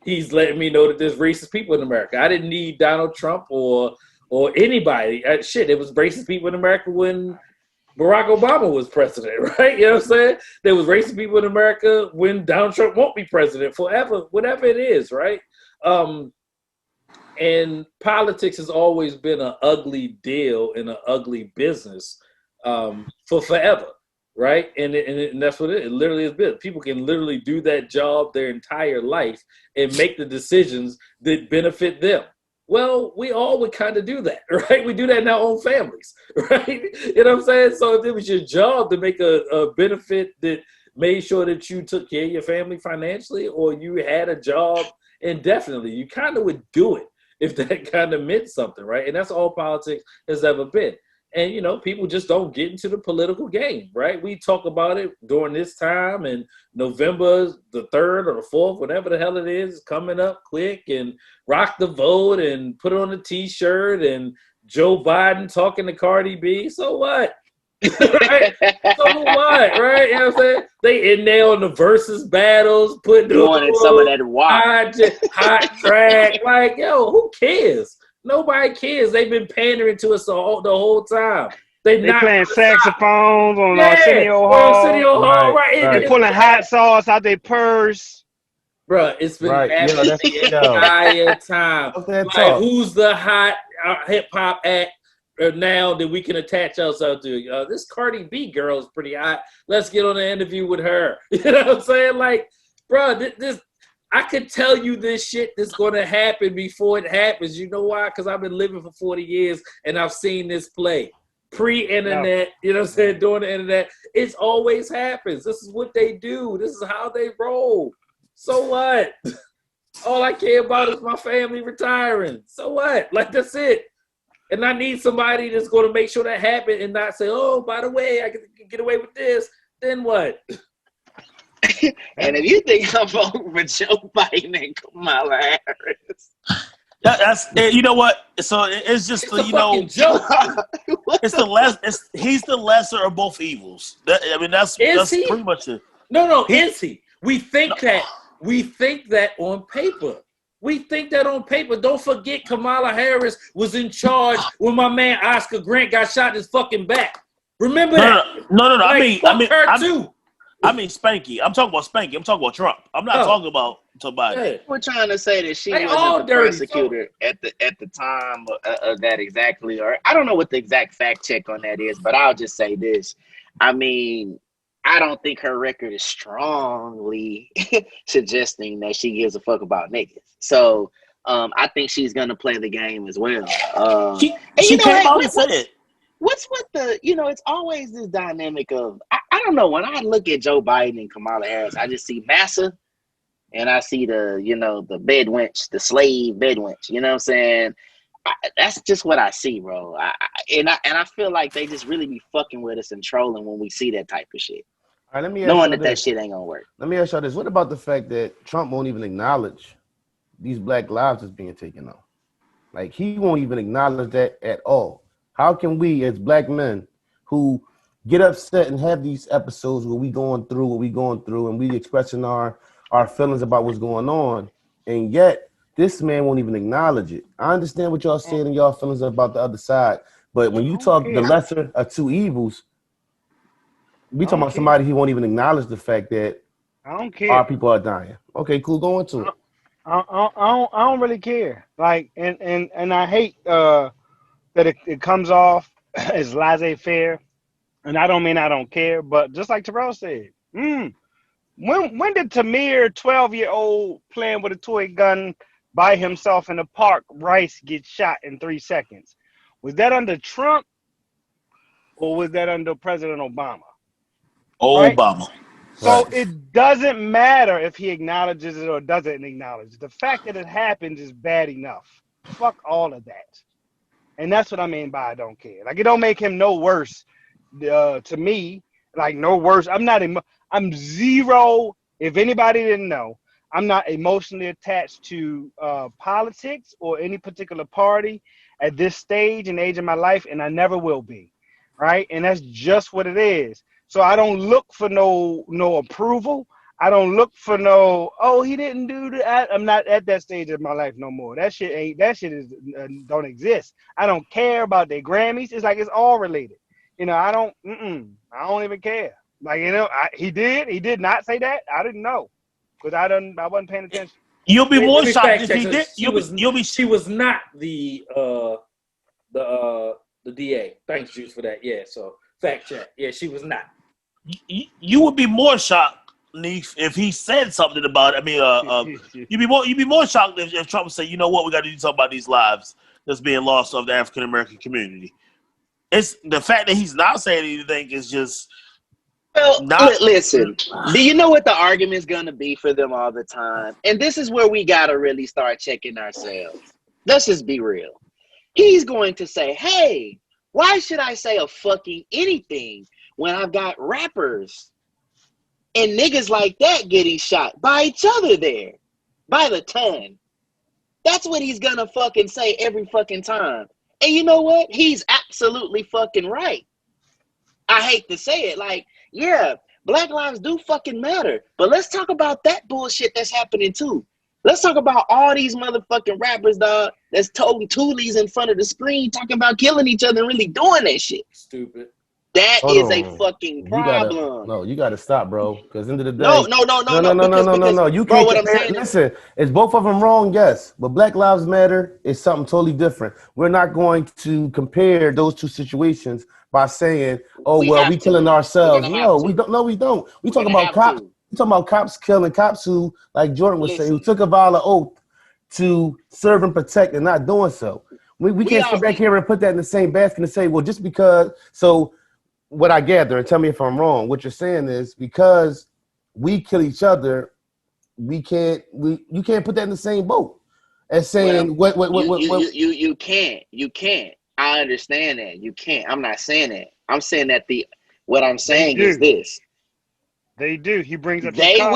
S2: he's letting me know that there's racist people in America. I didn't need Donald Trump or anybody. It was racist people in America when Barack Obama was president, right? You know what I'm saying? There was racist people in America when Donald Trump won't be president forever, whatever it is, right? And politics has always been an ugly deal and an ugly business for forever. Right, and that's what it literally is. Been. People can literally do that job their entire life and make the decisions that benefit them. Well, we all would kind of do that, right? We do that in our own families, right? You know what I'm saying? So if it was your job to make a benefit that made sure that you took care of your family financially, or you had a job indefinitely, you kind of would do it if that kind of meant something, right? And that's all politics has ever been. And, you know, people just don't get into the political game, right? We talk about it during this time, and November the 3rd or the 4th, whatever the hell it is, coming up quick, and rock the vote and put it on a T-shirt, and Joe Biden talking to Cardi B. So what? Right? So what, right? You know what I'm saying? They in there on the versus battles, putting
S3: doing some of that walk.
S2: hot track. Like, yo, who cares? Nobody cares. They've been pandering to us the whole time. They
S5: playing saxophones on Arsenio Hall.
S2: Right.
S5: They pulling hot sauce out their purse.
S2: Bruh, it's been happening the entire time. Like, who's the hot hip-hop act now that we can attach ourselves to? This Cardi B girl is pretty hot. Let's get on an interview with her. You know what I'm saying? Like, bruh, this I could tell you this shit that's going to happen before it happens. You know why? Because I've been living for 40 years and I've seen this play. Pre-internet, you know what I'm saying, during the internet. It always happens. This is what they do. This is how they roll. So what? All I care about is my family retiring. So what? Like, that's it. And I need somebody that's going to make sure that happens and not say, oh, by the way, I can get away with this. Then what?
S3: And if you think I'm voting for Joe Biden and Kamala Harris,
S4: That's you know what? So it's just
S2: It's a fucking joke.
S4: He's the lesser of both evils. That's
S2: he?
S4: pretty much it.
S2: No, is he? We think that on paper. We think that on paper. Don't forget Kamala Harris was in charge when my man Oscar Grant got shot in his fucking back. Remember that?
S4: No.
S2: Like, her too.
S4: I mean Spanky. I'm talking about Spanky. I'm talking about Trump. I'm not talking about Biden.
S2: Yeah.
S3: we're trying to say that she
S2: They
S3: wasn't
S2: all
S3: the
S2: dirty,
S3: prosecutor at the time of that exactly. Or I don't know what the exact fact check on that is, but I'll just say this. I mean, I don't think her record is strongly suggesting that she gives a fuck about niggas. So I think she's gonna play the game as well.
S4: She came out and said it.
S3: What's with the, it's always this dynamic of, I don't know, when I look at Joe Biden and Kamala Harris, I just see massa and I see the bed wench, the slave bed wench, you know what I'm saying? That's just what I see, bro. And I feel like they just really be fucking with us and trolling when we see that type of shit.
S1: All right, let me ask
S3: Knowing
S1: you
S3: that
S1: this.
S3: shit ain't gonna work.
S1: Let me ask y'all this. What about the fact that Trump won't even acknowledge these black lives that's being taken off? Like, he won't even acknowledge that at all. How can we, as black men who get upset and have these episodes where we going through what we going through and we expressing our feelings about what's going on, and yet this man won't even acknowledge it? I understand what y'all saying and y'all feelings about the other side, but when you talk the lesser of two evils, we talking about somebody who won't even acknowledge the fact that
S5: I don't care.
S1: our people are dying. Okay, cool. Go into it.
S5: I don't really care. Like, and I hate that it comes off as laissez-faire, and I don't mean I don't care, but just like Terrell said, when did Tamir, 12-year-old, playing with a toy gun by himself in the park, Rice get shot in 3 seconds? Was that under Trump or was that under President Obama?
S4: Obama.
S5: Right? So it doesn't matter if he acknowledges it or doesn't acknowledge it. The fact that it happens is bad enough. Fuck all of that. And that's what I mean by I don't care. Like, it don't make him no worse to me. Like, no worse. I'm zero. If anybody didn't know, I'm not emotionally attached to politics or any particular party at this stage and age of my life, and I never will be. Right? And that's just what it is. So I don't look for no approval. I don't look for he didn't do that. I'm not at that stage of my life no more. That shit don't exist. I don't care about their Grammys. It's like it's all related. I don't even care. Like, he did not say that. I didn't know because I wasn't paying attention.
S4: You'll be more shocked if he did.
S2: She was not the DA. Thanks, Juice, for that. Yeah, so fact check. Yeah, she was not.
S4: You would be more shocked, Neef, if he said something about it. I mean, you'd be more shocked if Trump would say, you know what, we got to do something about these lives that's being lost of the African American community. It's the fact that he's not saying anything is just.
S3: Well, listen. Do you know what the argument is going to be for them all the time? And this is where we got to really start checking ourselves. Let's just be real. He's going to say, hey, why should I say a fucking anything when I've got rappers and niggas like that getting shot by each other there by the ton? That's what he's gonna fucking say every fucking time. And you know what? He's absolutely fucking right. I hate to say it. Like, yeah, black lives do fucking matter. But let's talk about that bullshit that's happening too. Let's talk about all these motherfucking rappers, dog, that's toting toolies in front of the screen talking about killing each other and really doing that shit.
S2: Stupid.
S3: That is a fucking problem.
S1: You gotta stop, bro. Because end of the day,
S3: No.
S1: You
S3: bro,
S1: can't
S3: what
S1: compare.
S3: I'm saying
S1: Listen, is both of them wrong? Yes, but Black Lives Matter is something totally different. We're not going to compare those two situations by saying, "Oh, we killing ourselves." No, we don't. No, we don't. We talking about cops. We talking about cops killing cops who, like Jordan was saying, who took a violent oath to serve and protect and not doing so. We can't sit back here and put that in the same basket and say, well, just because. So what I gather, and tell me if I'm wrong, what you're saying is because we kill each other, you can't put that in the same boat as saying
S3: you can't. I understand that. You can't. I'm not saying that. I'm saying that what I'm
S5: They
S3: saying
S5: do.
S3: is this.
S5: They do. He brings up
S3: They
S5: Chicago.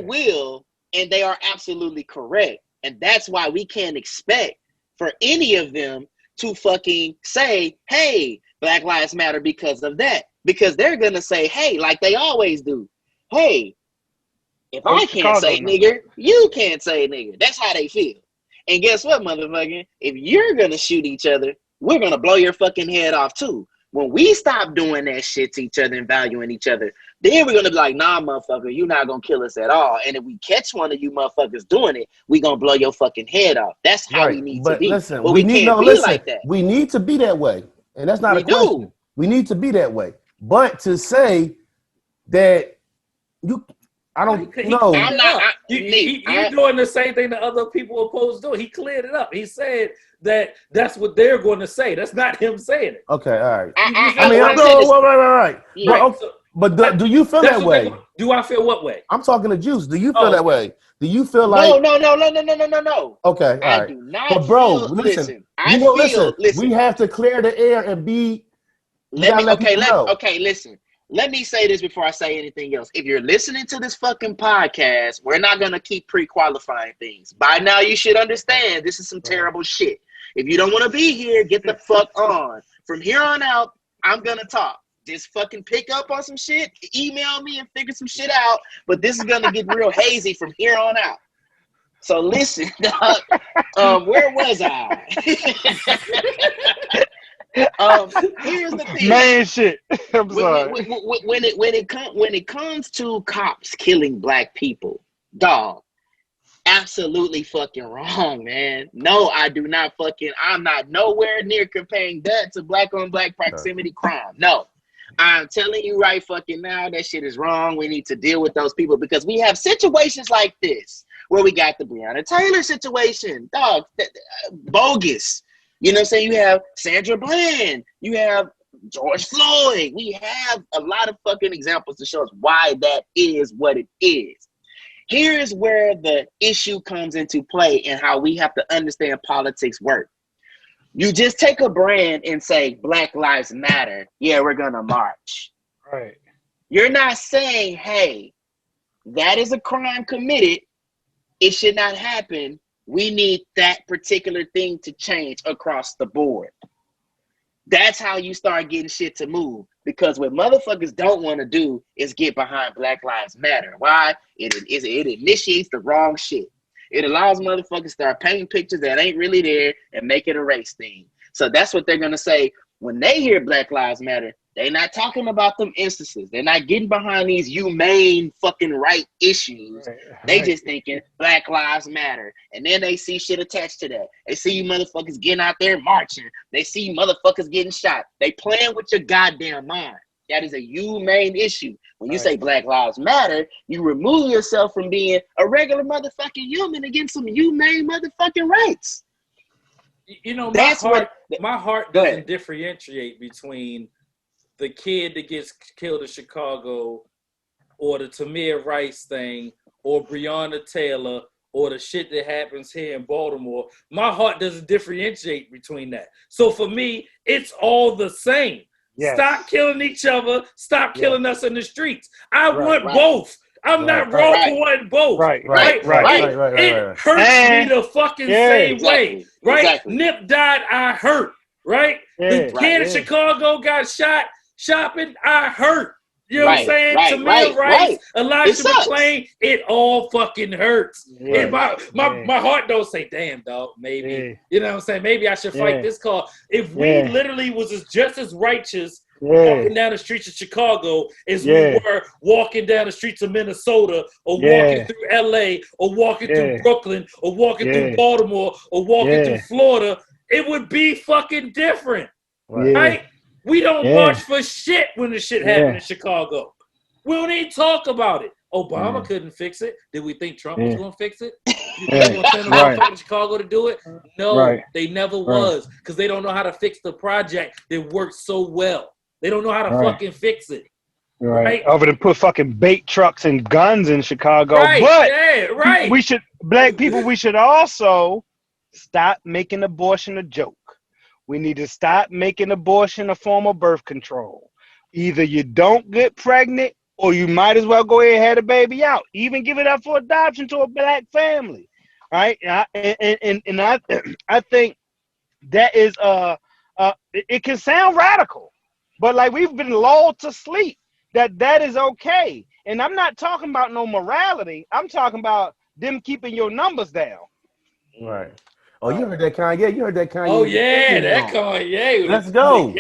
S3: will, and they are absolutely correct. And that's why we can't expect for any of them to fucking say, hey, Black Lives Matter because of that. Because they're going to say, hey, like they always do. Hey, if I can't
S5: Chicago
S3: say
S5: now.
S3: nigger, you can't say nigger. That's how they feel. And guess what, motherfucker? If you're going to shoot each other, we're going to blow your fucking head off too. When we stop doing that shit to each other and valuing each other, then we're going to be like, nah, motherfucker, you're not going to kill us at all. And if we catch one of you motherfuckers doing it, we're going to blow your fucking head off. That's how we need to
S1: But
S3: be.
S1: listen,
S3: But we can't be like that.
S1: We need to be that way. And that's not
S3: We
S1: a question.
S3: do.
S1: We need to be that way. But to say that I don't know.
S3: I'm not.
S2: You're doing the same thing that other people opposed to. He cleared it up. He said that that's what they're going to say. That's not him saying it.
S1: Okay, all right.
S3: I
S1: mean, right.
S3: Yeah.
S1: But do you feel that way?
S2: Do I feel what way?
S1: I'm talking to Juice. Do you feel that way? Do you feel like
S3: No.
S1: Okay, all right.
S3: I do not.
S1: But bro,
S3: feel,
S1: listen.
S3: listen.
S1: We have to clear the air and be.
S3: Listen. Let me say this before I say anything else. If you're listening to this fucking podcast, we're not going to keep pre-qualifying things. By now, you should understand this is some terrible shit. If you don't want to be here, get the fuck on. From here on out, I'm going to talk. Just fucking pick up on some shit, email me and figure some shit out. But this is going to get real hazy from here on out. So listen, where was I? Here's the thing.
S5: Man, shit. I'm sorry.
S3: When it comes to cops killing black people, dog, absolutely fucking wrong, man. No, I do not fucking. I'm not nowhere near comparing that to black on black proximity crime. No. I'm telling you right fucking now, that shit is wrong. We need to deal with those people because we have situations like this where we got the Breonna Taylor situation, dog, bogus. You know what I'm saying? You have Sandra Bland. You have George Floyd. We have a lot of fucking examples to show us why that is what it is. Here's where the issue comes into play and how we have to understand politics work. You just take a brand and say, Black Lives Matter. Yeah, we're going to march.
S5: Right.
S3: You're not saying, hey, that is a crime committed. It should not happen. We need that particular thing to change across the board. That's how you start getting shit to move. Because what motherfuckers don't want to do is get behind Black Lives Matter. Why? It initiates the wrong shit. It allows motherfuckers to start painting pictures that ain't really there and make it a race thing. So that's what they're going to say. When they hear Black Lives Matter, they're not talking about them instances. They're not getting behind these humane fucking right issues.
S5: Right.
S3: They just thinking Black Lives Matter. And then they see shit attached to that. They see you motherfuckers getting out there marching. They see motherfuckers getting shot. They playing with your goddamn mind. That is a humane issue. When you say Black Lives Matter, you remove yourself from being a regular motherfucking human and get some humane motherfucking rights.
S2: You know,
S3: That's
S2: my heart doesn't differentiate between the kid that gets killed in Chicago or the Tamir Rice thing or Breonna Taylor or the shit that happens here in Baltimore. My heart doesn't differentiate between that. So for me, it's all the same. Yes. Stop killing each other. Stop killing us in the streets. I want both. I'm not wrong for wanting both. It hurts me the fucking same way. Right? Exactly. Nip died, I hurt. Right? The kid in Chicago got shot shopping, I hurt. You know what I'm saying? Tamir Rice, Elijah McClain, it all fucking hurts. And my heart don't say, damn, dog, maybe. You know what I'm saying? Maybe I should fight this cause. If we literally was just as righteous walking down the streets of Chicago as we were walking down the streets of Minnesota or walking through LA or walking through Brooklyn or walking through Baltimore or walking through Florida, it would be fucking different. Right? We don't march for shit when the shit happened in Chicago. We don't even talk about it. Obama couldn't fix it. Did we think Trump was going to fix it? You think they going to send them to Chicago to do it? No, they never was, because they don't know how to fix the project that worked so well. They don't know how to fucking fix it.
S5: Right. Over to put fucking bait trucks and guns in Chicago. But black people, we should also stop making abortion a joke. We need to stop making abortion a form of birth control. Either you don't get pregnant or you might as well go ahead and have the baby out. Even give it up for adoption to a black family. Right? And I think that is it can sound radical, but like we've been lulled to sleep that is okay. And I'm not talking about no morality. I'm talking about them keeping your numbers down.
S1: Right. Oh, you heard that Kanye? You heard that Kanye?
S2: Oh yeah, that Kanye.
S1: Let's go.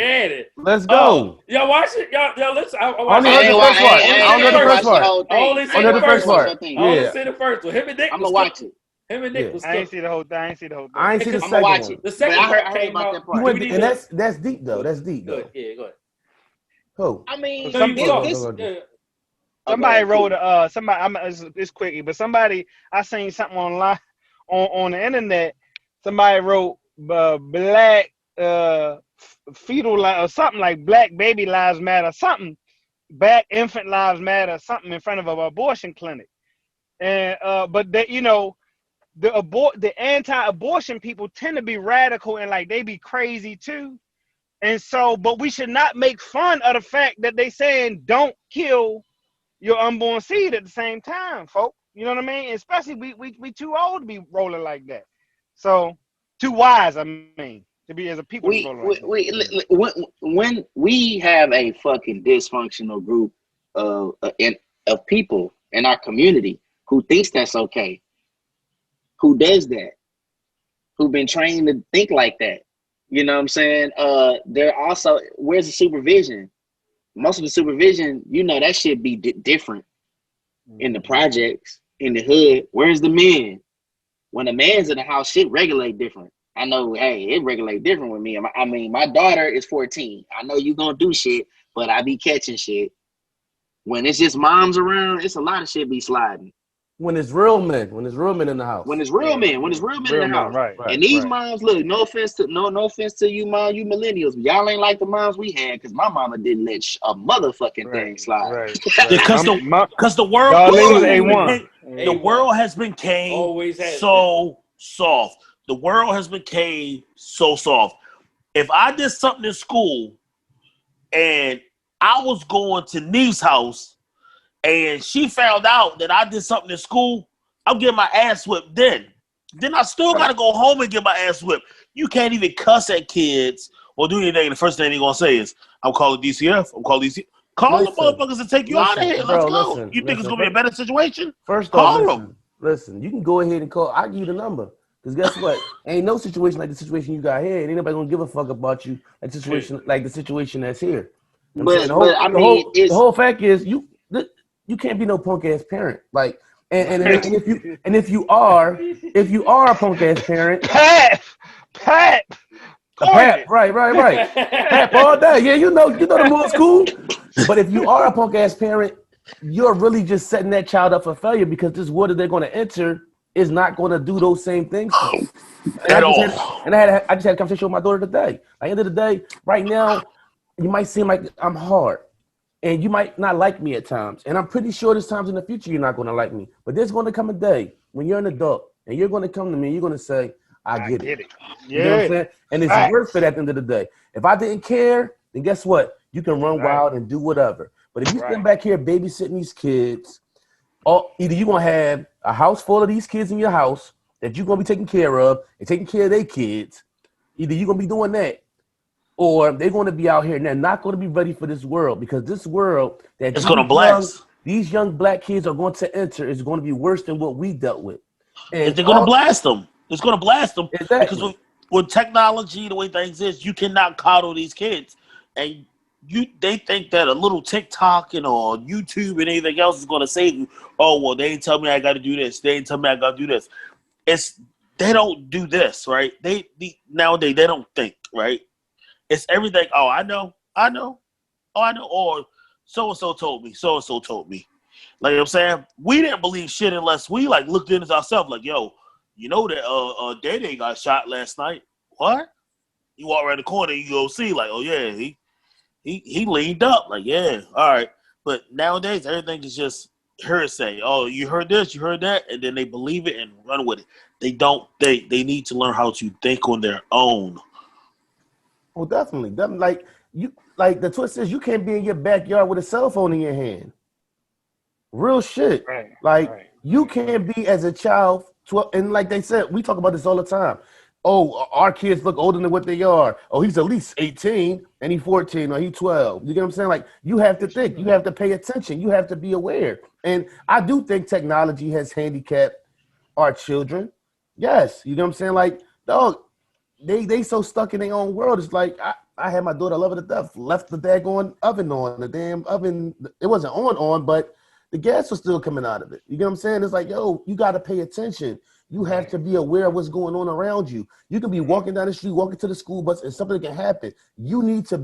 S1: Let's go.
S2: Y'all watch it. Y'all listen. I
S1: I
S2: watched
S1: only heard the first part. I only heard the first part.
S2: I only see
S1: I only heard
S2: the
S1: the first
S2: first one.
S1: part.
S2: I only
S1: Yeah.
S2: see the first one. Him and Nick
S3: I'm
S2: was
S3: gonna watch it.
S2: Him and Nick was
S5: I ain't see the whole thing.
S1: I ain't see the
S2: I'm
S1: second
S3: gonna watch
S1: one.
S3: it.
S2: The second
S3: But I
S2: one
S3: heard
S2: came
S3: about
S2: out.
S3: that
S1: You
S3: part.
S1: went,
S2: We
S1: and
S2: need
S1: that's deep though. That's deep
S2: Go
S1: though.
S2: ahead. Yeah, go ahead.
S1: Who?
S3: I mean,
S2: No, you
S5: Some-
S2: go.
S3: this,
S1: Go.
S2: Yeah.
S5: Somebody
S3: okay,
S5: wrote
S3: cool.
S5: somebody. It's quickie, but somebody I seen something online on the internet. Somebody wrote black fetal or something like black baby lives matter, something black infant lives matter, something in front of an abortion clinic. And but they, the anti-abortion people tend to be radical and like they be crazy too. And so, but we should not make fun of the fact that they saying don't kill your unborn seed at the same time, folks. You know what I mean? Especially we too old to be rolling like that. So too wise, I mean, to be as a people to be rolling like that.
S3: When we have a fucking dysfunctional group of people in our community who thinks that's okay, who does that, who've been trained to think like that. You know what I'm saying? They're also, where's the supervision? Most of the supervision, that should be different in the projects, in the hood. Where's the men? When a man's in the house, shit regulate different. I know, hey, it regulate different with me. I mean, my daughter is 14. I know you gonna do shit, but I be catching shit. When it's just moms around, it's a lot of shit be sliding.
S1: When it's real men in the house.
S3: When it's real men in the house.
S5: Right.
S3: And these moms, look, no offense to you, mom, you millennials, but y'all ain't like the moms we had, because my mama didn't let a motherfucking thing slide.
S5: Right.
S4: Because the world,
S5: Darlene was
S4: the
S5: A1.
S4: world has became
S2: Always has
S4: so soft. The world has became so soft. If I did something in school and I was going to Neve's house and she found out that I did something in school, I'm getting my ass whipped then. Then I still got to go home and get my ass whipped. You can't even cuss at kids or do anything. The first thing they're going to say is, I'm calling DCF. I'm calling DCF. Call the motherfuckers and take you out of here. Let's go. You think it's going to be a better situation?
S1: First
S4: Call
S1: off,
S4: them.
S1: listen, you can go ahead and call. I'll give you the number. Because guess what? Ain't no situation like the situation you got here. Ain't nobody going to give a fuck about you like the situation that's here.
S3: But
S1: The whole fact is you can't be no punk ass parent. Like and if you are a punk ass parent,
S5: Pat.
S1: Pat, right. Pat all day. Yeah, you know the move's cool. But if you are a punk ass parent, you're really just setting that child up for failure because this water they're going to enter is not going to do those same things.
S4: At all.
S1: I just had a conversation with my daughter today. At the end of the day, right now, you might seem like I'm hard. And you might not like me at times. And I'm pretty sure there's times in the future you're not going to like me. But there's going to come a day when you're an adult and you're going to come to me and you're going to say, I get it.
S5: Yeah.
S1: You know what I'm saying? And it's worth it at the end of the day. If I didn't care, then guess what? You can run wild and do whatever. But if you stand back here babysitting these kids, or either you're going to have a house full of these kids in your house that you're going to be taking care of and taking care of their kids. Either you're going to be doing that or they're going to be out here and they're not going to be ready for this world because this world that
S4: it's going to blast.
S1: These young black kids are going to enter is going to be worse than what we dealt with. And
S4: they're going to blast them. It's going to blast them.
S1: Exactly.
S4: Because with technology, the way things is, you cannot coddle these kids. And they think that a little TikTok and or YouTube and anything else is going to save you. Oh, well, they ain't tell me I got to do this. They ain't tell me I got to do this. They don't do this, right? Nowadays, they don't think, right? It's everything. Oh, I know. Oh, I know. Or so-and-so told me. So-and-so told me. Like I'm saying, we didn't believe shit unless we like looked into ourselves. Like, yo, you know that Day got shot last night. What? You walk around the corner, you go see, like, oh yeah, he leaned up. Like, yeah, all right. But nowadays, everything is just hearsay. Oh, you heard this, you heard that, and then they believe it and run with it. They don't. They need to learn how to think on their own.
S1: Oh, definitely. Like the twist is you can't be in your backyard with a cell phone in your hand. Real shit.
S5: Right.
S1: Like
S5: Right.
S1: you can't be as a child 12, and like they said, we talk about this all the time. Oh, our kids look older than what they are. Oh, he's at least 18 and he's 14 or he's 12. You get what I'm saying? Like you have to think, you have to pay attention, you have to be aware. And I do think technology has handicapped our children. Yes, you know what I'm saying? Like, dog, they so stuck in their own world. It's like I had my daughter, I love her to death, left the daggone oven on. The damn oven, it wasn't on, but the gas was still coming out of it. You get what I'm saying? It's like, yo, you got to pay attention. You have to be aware of what's going on around you. You can be walking down the street, walking to the school bus, and something can happen. You need to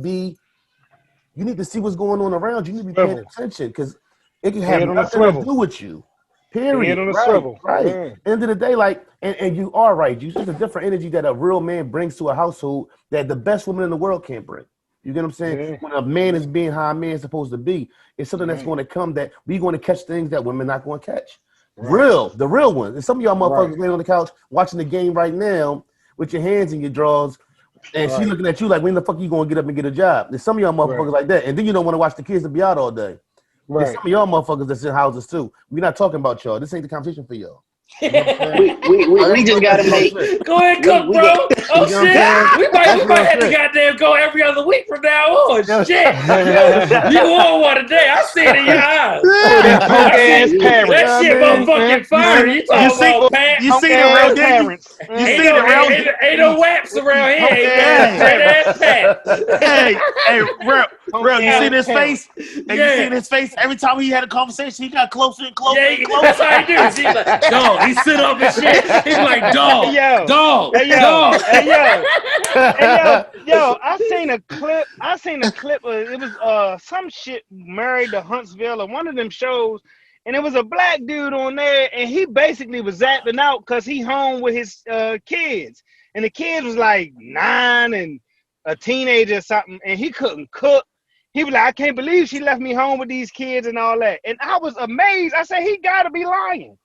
S1: see what's going on around you. You need to be paying attention because it can have
S5: Head on the
S1: nothing to
S5: swivel.
S1: do with you.
S5: Head
S1: Period.
S5: on the
S1: Right.
S5: swivel.
S1: Right.
S5: Yeah.
S1: End of the day, like, and you are right. You see the different energy that a real man brings to a household that the best woman in the world can't bring. You get what I'm saying?
S5: Yeah.
S1: When a man is being how a man is supposed to be, it's something that's going to come that we're going to catch things that women not going to catch.
S5: Right.
S1: The real one. And some of y'all motherfuckers
S5: Right.
S1: laying on the couch watching the game right now with your hands in your drawers, and she looking at you like, when the fuck you going to get up and get a job? There's some of y'all motherfuckers like that, and then you don't want to watch the kids to be out all day. There's some of y'all motherfuckers that's in houses too. We're not talking about y'all. This ain't the conversation for y'all.
S3: We just gotta make.
S2: Go ahead, cook,
S3: we
S2: bro.
S3: got-
S2: Oh
S1: You know what I'm
S2: shit,
S1: saying?
S2: we
S1: That's
S2: might
S1: real
S2: have to
S1: shit.
S2: goddamn go every other week from now on.
S1: Yeah.
S2: Shit, you on one today? I see it in your eyes.
S5: Punk ass parents.
S2: That shit
S1: Yeah, man.
S2: motherfucking fire. You talking about pants?
S4: You
S5: Punk
S4: see the
S5: ass
S4: real didn't you?
S5: parents.
S4: You
S2: Ain't
S4: see
S2: no,
S4: the real
S2: ain't no waps around here.
S5: Punk
S2: Ain't
S5: ass
S2: that straight ass pants?
S4: Hey, real, you see this
S5: parents.
S4: face? And you see his face every time he had a conversation, he got closer and closer and closer.
S2: That's how he do. He's like, dog. He sit up and shit. He's like, dog,
S5: Hey, yo.
S2: dog,
S5: Hey yo,
S2: dog.
S5: hey yo, I seen a clip. It was some shit Married to Huntsville or one of them shows, and it was a black dude on there, and he basically was zapping out because he home with his kids, and the kids was like 9 and a teenager or something, and he couldn't cook. He was like, I can't believe she left me home with these kids and all that, and I was amazed. I said, he gotta be lying.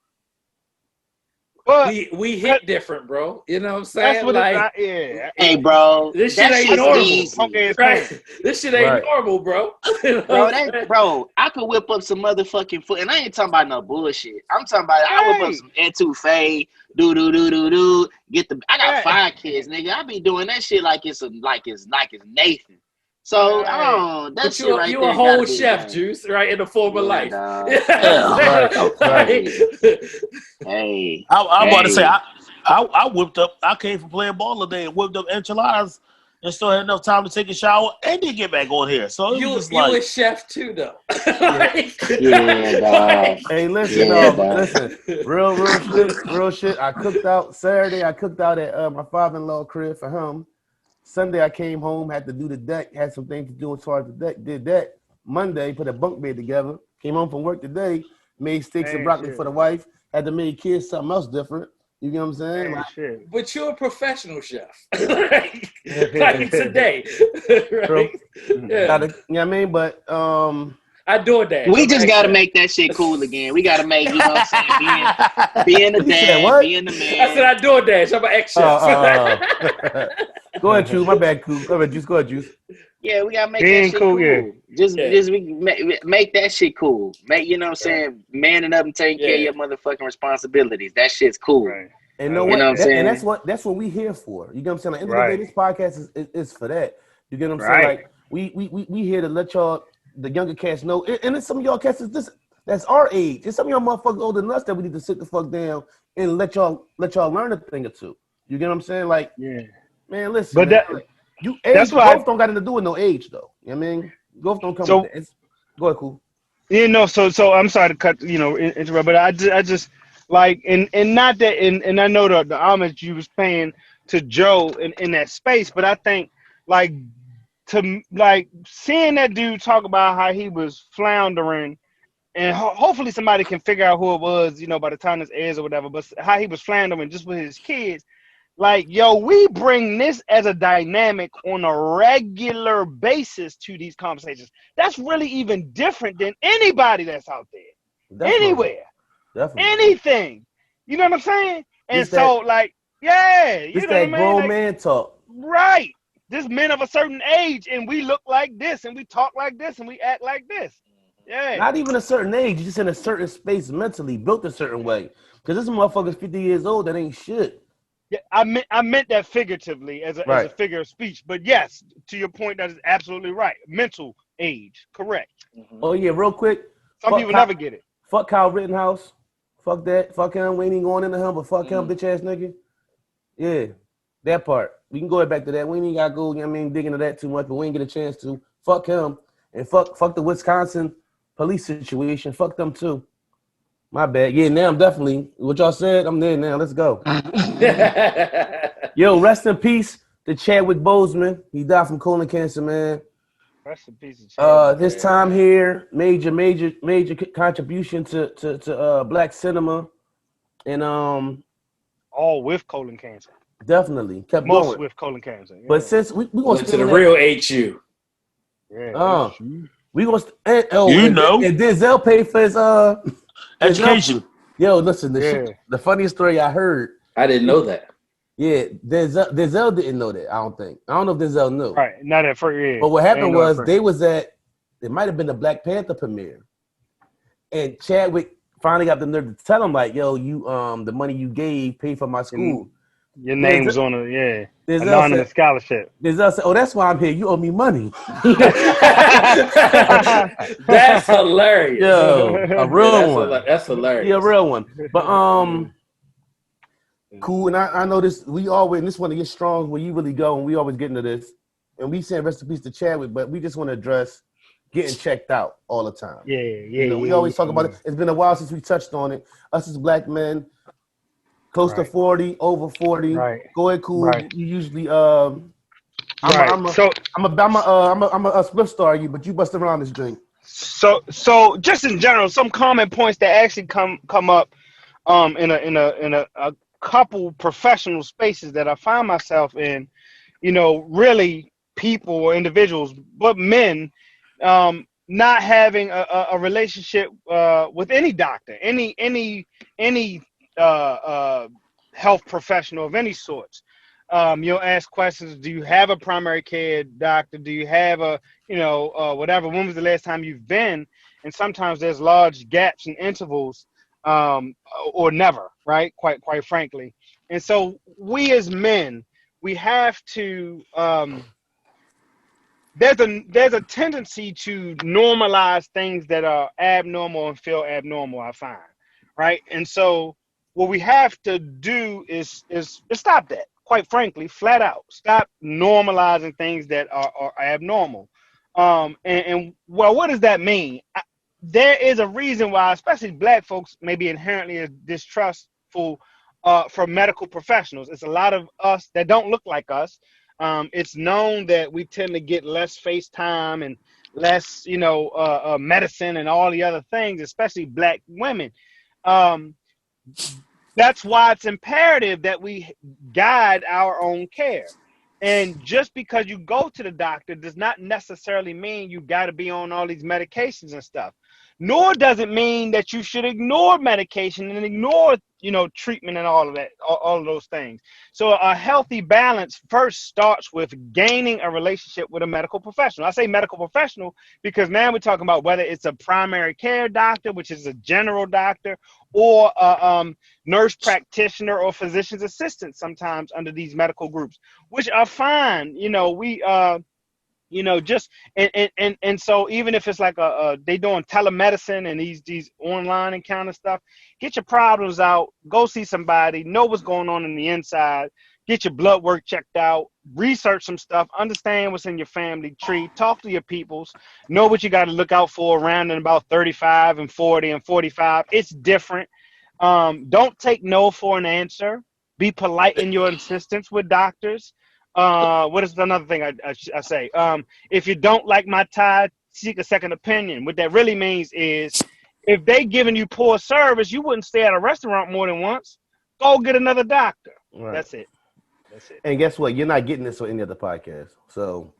S5: But
S2: We hit different, bro. You know what I'm saying?
S5: that's what
S2: Like,
S3: Hey, bro,
S2: this shit
S3: that
S2: ain't
S3: shit's
S2: normal.
S3: easy.
S5: punk ass
S2: Right?
S5: parents.
S2: This shit ain't
S1: Right.
S2: normal, bro. You know what I'm saying?
S3: Bro, I could whip up some motherfucking foot, and I ain't talking about no bullshit. I'm talking about I whip up some etouffee, do. I got 5 kids, nigga. I be doing that shit like it's Nathan. So, that
S2: But
S3: shit right
S2: you
S3: there
S2: a whole
S3: gotta be
S2: chef,
S3: done.
S2: Juice, right? In the former life.
S3: Dog.
S1: Right.
S3: Hey,
S4: I'm about to say, I whipped up. I came from playing ball today and whipped up enchiladas and still had enough time to take a shower and then get back on here. So it was just
S2: You
S4: like,
S2: a chef too, though.
S3: yeah, dog.
S1: Hey, listen,
S3: Yeah,
S1: dog.
S3: dog.
S1: Listen. Real shit. I cooked out Saturday. I cooked out at my father-in-law crib for him. Sunday, I came home, had to do the deck, had some things to do as far as the deck. Did that. Monday, put a bunk bed together. Came home from work today, made steaks and broccoli for the wife. Had to make kids something else different. You get what I'm saying? Like,
S2: But you're a professional chef. like today. Right? Yeah.
S1: you know what I mean? But
S2: I do that.
S3: We just gotta make that shit cool again. We gotta make, you know what I'm saying, being the
S1: You said
S3: dad,
S1: what?
S3: being the man.
S2: I said I do that. I'm an ex-chef.
S1: Go ahead, Juice. My bad, Cool. Go ahead, Juice. Go ahead, Juice.
S3: Yeah, we gotta make
S5: Being
S3: that shit
S5: cool,
S3: cool.
S5: yeah.
S3: Just make that shit cool. You know what I'm saying, manning up and taking care of your motherfucking responsibilities. That shit's cool.
S5: Right.
S1: And know
S3: You
S1: what?
S3: know what I'm saying?
S1: And that's what we here for. You get what I'm saying? At the end
S5: Right.
S1: of the day, this podcast is for that. You get what I'm saying?
S5: Right.
S1: Like we here to let y'all, the younger cats, know. And then some of y'all cats is this. That's our age. And some of y'all motherfuckers older than us that we need to sit the fuck down and let y'all learn a thing or two. You get what I'm saying? Like, man, listen.
S5: But
S1: man,
S5: that-
S1: that's
S5: why
S1: growth don't got nothing to do with no age though. You know what I mean? Growth don't come with that. Go ahead, Cool.
S5: So I'm sorry to cut, interrupt, but I just like, and not that, and I know the homage you was paying to Joe in that space, but I think like seeing that dude talk about how he was floundering, and hopefully somebody can figure out who it was, by the time this airs or whatever, but how he was floundering just with his kids. Like, yo, we bring this as a dynamic on a regular basis to these conversations. That's really even different than anybody that's out there.
S1: Definitely.
S5: Anywhere.
S1: Definitely.
S5: Anything. You know what I'm saying? And
S1: It's
S5: so,
S1: that
S5: you know what I mean?
S1: grown
S5: Like,
S1: man talk.
S5: right. This men of a certain age, and we look like this, and we talk like this, and we act like this. Yeah.
S1: Not even a certain age, just in a certain space mentally, built a certain way. Because this motherfucker's 50 years old, that ain't shit.
S5: Yeah, I meant that figuratively as a figure of speech. But yes, to your point, that is absolutely right. Mental age, correct.
S2: Mm-hmm.
S1: Oh yeah, real quick.
S5: Some people never get it.
S1: Fuck Kyle Rittenhouse. Fuck that. Fuck him. We ain't even going into him, but fuck him, bitch ass nigga. Yeah, that part. We can go back to that. We ain't gotta go, dig into that too much, but we ain't get a chance to. Fuck him. And fuck the Wisconsin police situation. Fuck them too. My bad. Yeah, now I'm definitely what y'all said. I'm there now. Let's go. Yo, rest in peace to Chadwick Boseman. He died from colon cancer, man.
S5: Rest in peace to Chadwick.
S1: His time here, major contribution to black cinema, and
S5: all with colon cancer.
S1: Definitely kept
S5: most
S1: going.
S5: with colon cancer. Yeah.
S1: But since we gonna
S2: to the real HU.
S5: Yeah.
S1: We gonna and Denzel paid for his
S4: education.
S1: Yo, listen, the funniest story I heard.
S2: I didn't know that.
S1: Yeah, Denzel didn't know that. I don't know if Denzel knew.
S5: Right, not at first. Yeah.
S1: But what happened was they was at. It might have been the Black Panther premiere, and Chadwick finally got the nerve to tell him like, "Yo, you the money you gave paid for my school.
S5: Your name was on a anonymous scholarship."
S1: Denzel said, "Oh, that's why I'm here. You owe me money."
S2: That's hilarious.
S1: Yo, a real one.
S2: That's hilarious.
S1: Yeah, a real one. But cool. And I know this. We always this one to get strong when you really go, and we always get into this. And we saying rest in peace to Chadwick, but we just want to address getting checked out all the time.
S5: Yeah.
S1: We always talk about it. It's been a while since we touched on it. Us as black men, close to 40, over 40.
S5: Right.
S1: Go ahead, cool.
S5: Right.
S1: You usually
S5: I'm a
S1: split star you, but you bust around this drink.
S5: So just in general, some common points that actually come up in a couple professional spaces that I find myself in, really people or individuals, but men, not having a relationship with any doctor, any health professional of any sorts. You'll ask questions. Do you have a primary care doctor? Do you have a, whatever? When was the last time you've been? And sometimes there's large gaps and intervals, or never, right? Quite frankly. And so we as men, we have to, there's a tendency to normalize things that are abnormal and feel abnormal, I find, right? And so what we have to do is stop that. Quite frankly, flat out, stop normalizing things that are abnormal. And what does that mean? There is a reason why, especially black folks, may be inherently distrustful for medical professionals. It's a lot of us that don't look like us. It's known that we tend to get less face time and less, medicine and all the other things, especially black women. That's why it's imperative that we guide our own care. And just because you go to the doctor does not necessarily mean you got to be on all these medications and stuff. Nor does it mean that you should ignore medication and ignore, treatment and all of that, all of those things. So a healthy balance first starts with gaining a relationship with a medical professional. I say medical professional because now we're talking about whether it's a primary care doctor, which is a general doctor, or a nurse practitioner or physician's assistant sometimes under these medical groups, which are fine. And so even if it's like they doing telemedicine and these online encounter stuff, get your problems out, go see somebody, know what's going on the inside, get your blood work checked out, research some stuff, understand what's in your family tree, talk to your peoples, know what you got to look out for around and about 35 and 40 and 45. It's different. Don't take no for an answer. Be polite in your insistence with doctors. What is another thing I say? If you don't like my tie, seek a second opinion. What that really means is if they giving you poor service, you wouldn't stay at a restaurant more than once. Go get another doctor. Right. That's it.
S1: And guess what? You're not getting this on any other podcast. So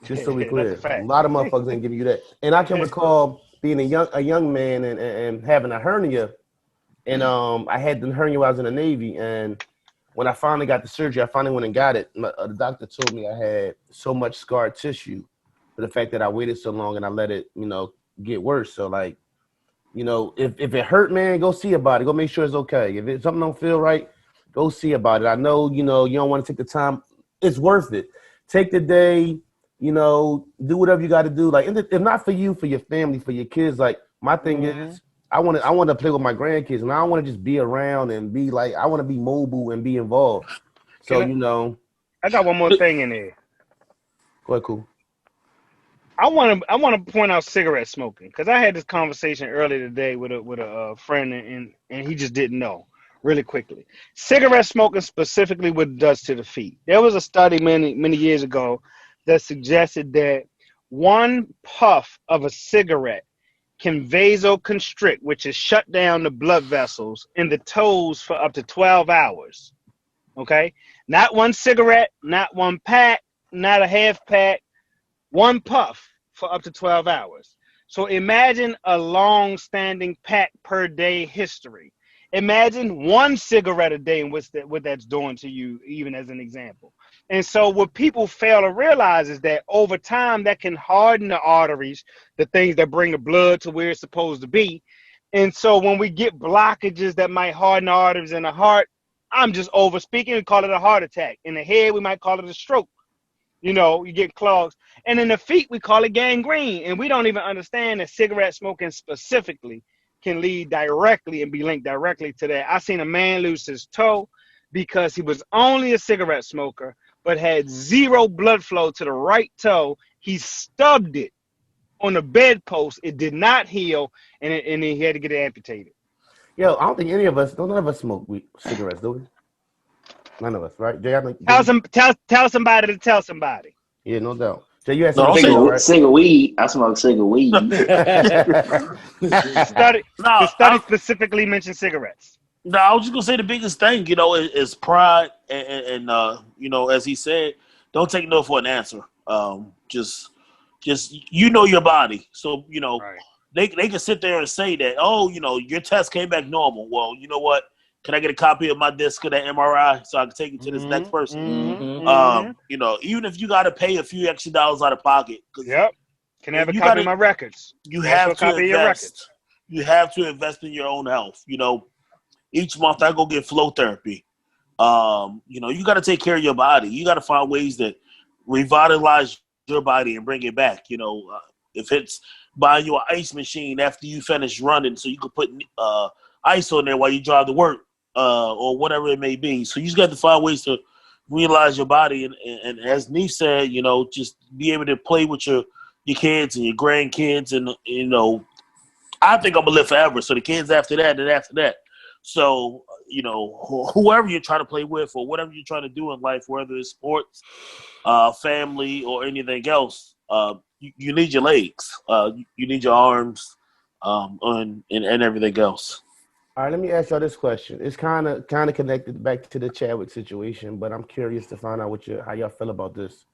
S1: just so we clear, a lot of motherfuckers ain't giving you that. And I can recall being a young man and having a hernia. And I had the hernia when I was in the Navy, and when I finally got the surgery, I finally went and got it. The doctor told me I had so much scar tissue for the fact that I waited so long and I let it, get worse. So like, if it hurt, man, go see about it. Go make sure it's okay. If something don't feel right, go see about it. I know, you don't want to take the time. It's worth it. Take the day, do whatever you got to do. Like, if not for you, for your family, for your kids. Like, my thing is, I want to play with my grandkids, and I don't want to just be around and be like, I want to be mobile and be involved. So,
S5: I got one more thing in there.
S1: Go ahead, cool.
S5: I want to point out cigarette smoking because I had this conversation earlier today with a friend and he just didn't know. Really quickly, cigarette smoking, specifically what it does to the feet. There was a study many years ago that suggested that one puff of a cigarette can vasoconstrict, which is shut down the blood vessels in the toes for up to 12 hours. Okay, not one cigarette, not one pack, not a half pack, one puff for up to 12 hours. So imagine a long-standing pack per day history. Imagine one cigarette a day and what that's doing to you, even as an example. And so what people fail to realize is that over time, that can harden the arteries, the things that bring the blood to where it's supposed to be. And so when we get blockages that might harden the arteries in the heart, I'm just over speaking, we call it a heart attack. In the head, we might call it a stroke. You get clogs. And in the feet, we call it gangrene. And we don't even understand that cigarette smoking specifically can lead directly and be linked directly to that. I seen a man lose his toe because he was only a cigarette smoker, but had zero blood flow to the right toe. He stubbed it on the bedpost. It did not heal, and he had to get it amputated.
S1: Yo, I don't think none of us smoke cigarettes, do we? None of us, right? Jay,
S5: Tell somebody to tell somebody.
S1: Yeah, no doubt. So you had
S3: some
S1: right?
S3: Single weed. I smoke single weed.
S5: The study specifically mentioned cigarettes.
S4: No, I was just gonna say the biggest thing, is pride, and as he said, don't take no for an answer. Just your body. So
S5: right.
S4: they can sit there and say that, your test came back normal. Well, you know what? Can I get a copy of my disc of that MRI so I can take it to this next person? Even if you got to pay a few extra dollars out of pocket.
S5: Yep. Can I have a copy of my records?
S4: You have to invest. You have to invest in your own health. Each month I go get flow therapy. You got to take care of your body. You got to find ways that revitalize your body and bring it back. If it's buying you an ice machine after you finish running so you can put ice on there while you drive to work. Or whatever it may be. So you just got to find ways to realize your body. And as Nee said, just be able to play with your kids and your grandkids. And, I think I'm going to live forever. So the kids after that and after that. So, whoever you're trying to play with or whatever you're trying to do in life, whether it's sports, family, or anything else, you need your legs. You need your arms and everything else.
S1: All right, let me ask y'all this question. It's kind of connected back to the Chadwick situation, but I'm curious to find out how y'all feel about this.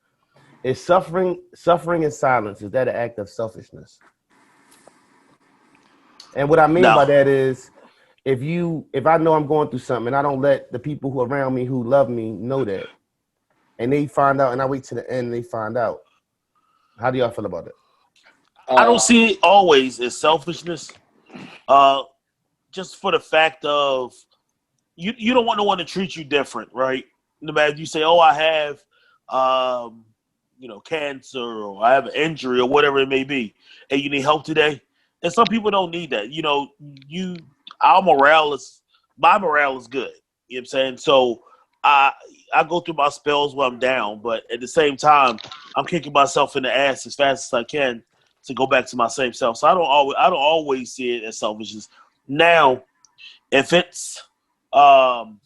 S1: Is suffering in silence, is that an act of selfishness? And what I mean by that is, if I know I'm going through something and I don't let the people who are around me who love me know that, and they find out, and I wait to the end and they find out, how do y'all feel about it?
S4: I don't see it always as selfishness. Just for the fact of you don't want no one to treat you different, right? No matter if you say, "Oh, I have, cancer, or I have an injury, or whatever it may be, and you need help today." And some people don't need that. My morale is good. You know what I'm saying? So I go through my spells where I'm down, but at the same time, I'm kicking myself in the ass as fast as I can to go back to my same self. So I don't always see it as selfishness. Now, if it's, pertinent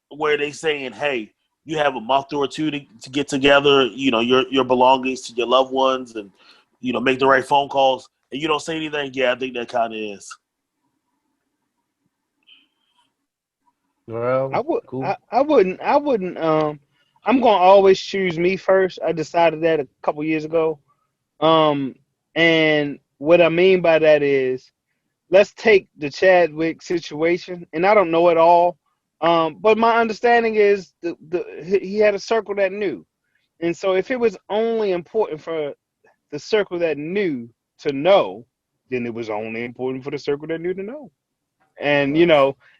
S4: where they saying, hey, you have a month or two to get together, your belongings to your loved ones and, make the right phone calls, and you don't say anything, yeah, I think that kind of is.
S1: Well,
S5: I wouldn't. I'm going to always choose me first. I decided that a couple years ago. And what I mean by that is, let's take the Chadwick situation, and I don't know it all, But my understanding is he had a circle that knew. And so if it was only important for the circle that knew to know, then it was only important for the circle that knew to know. And,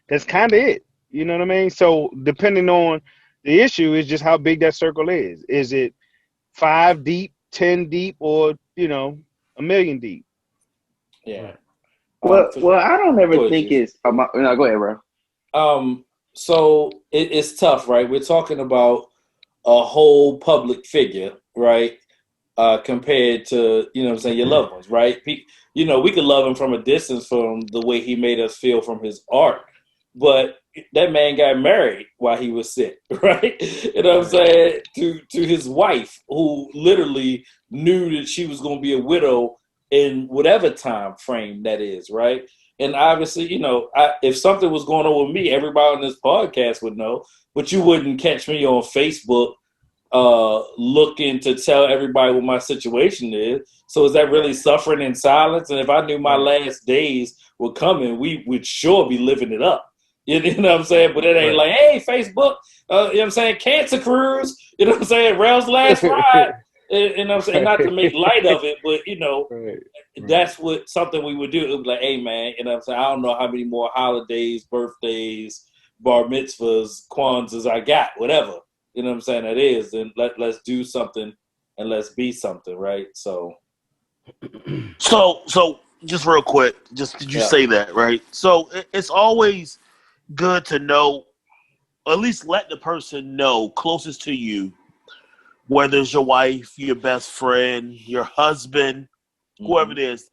S5: that's kind of it. You know what I mean? So depending on the issue is just how big that circle is. Is it 5 deep, 10 deep, or, a million deep?
S2: Yeah.
S3: Well, I don't ever
S2: Go ahead,
S3: think
S2: Juice.
S3: it's. No, go ahead, bro.
S2: So it's tough, right? We're talking about a whole public figure, right? Compared to, what I'm saying, your loved ones, right? We could love him from a distance from the way he made us feel from his art. But that man got married while he was sick, right? You know what I'm saying? To his wife, who literally knew that she was going to be a widow in whatever time frame that is, right? And obviously, if something was going on with me, everybody on this podcast would know, but you wouldn't catch me on Facebook looking to tell everybody what my situation is. So is that really suffering in silence? And if I knew my last days were coming, we would sure be living it up. You know what I'm saying? But it ain't like, hey, Facebook, you know what I'm saying? Cancer cruise, you know what I'm saying? Rail's last ride. You know what I'm saying? Not to make light of it, but, that's what something we would do. It would be like, hey, man, you know what I'm saying? I don't know how many more holidays, birthdays, bar mitzvahs, Kwanzas I got, whatever. You know what I'm saying? That is. And let's do something and let's be something, right? So
S4: just real quick, did you say that, right? So it's always good to know, at least let the person know closest to you, whether it's your wife, your best friend, your husband, whoever it is,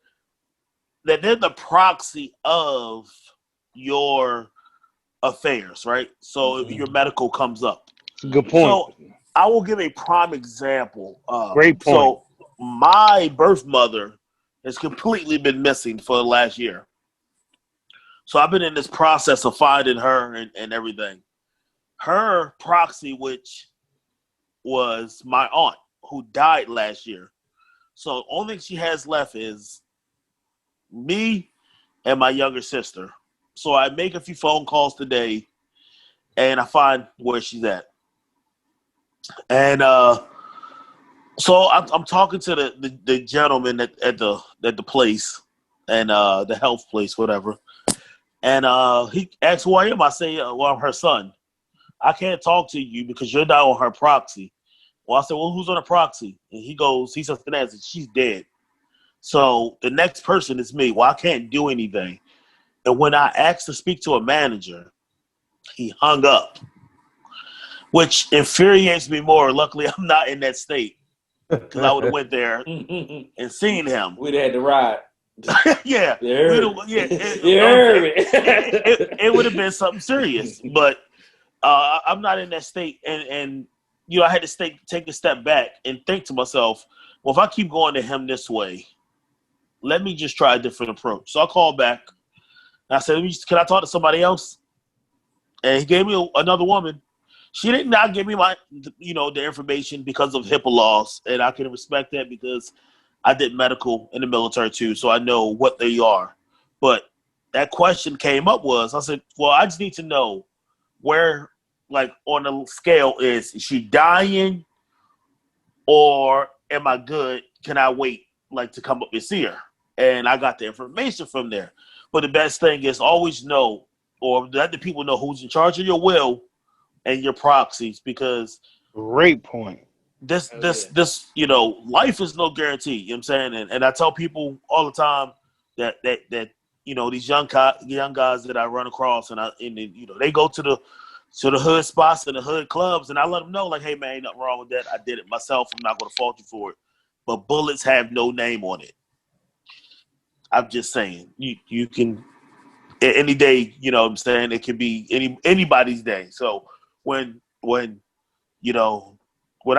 S4: that they're the proxy of your affairs, right? So if your medical comes up.
S5: Good point.
S4: So I will give a prime example.
S5: Great point.
S4: So my birth mother has completely been missing for the last year. So I've been in this process of finding her and everything. Her proxy, which was my aunt, who died last year. So the only thing she has left is me and my younger sister. So I make a few phone calls today, and I find where she's at. And so I'm talking to the gentleman at the place, and the health place, whatever. And he asks who I am. I say, well, I'm her son. I can't talk to you because you're not on her proxy. Well, I said, well, who's on the proxy? And he says to Nancy, she's dead. So the next person is me. Well, I can't do anything. And when I asked to speak to a manager, he hung up, which infuriates me more. Luckily, I'm not in that state because I would have went there and seen him.
S2: We'd have had to ride.
S4: Yeah. It would have been something serious. But I'm not in that state. And I had to take a step back and think to myself, well, if I keep going to him this way, let me just try a different approach. So I called back. And I said, can I talk to somebody else? And he gave me another woman. She did not give me the information because of HIPAA laws. And I can respect that because I did medical in the military too. So I know what they are. But that question came up I said, well, I just need to know where, like, on the scale is she dying or am I good? Can I wait, like, to come up and see her? And I got the information from there. But the best thing is always know, or let the people know who's in charge of your will and your proxies, because
S5: great point.
S4: This life is no guarantee. You know what I'm saying? And I tell people all the time that these young guys that I run across and they go to the hood spots and the hood clubs, and I let them know, like, hey man, ain't nothing wrong with that. I did it myself. I'm not going to fault you for it. But bullets have no name on it. I'm just saying, you can any day, you know what I'm saying, it can be anybody's day. So when I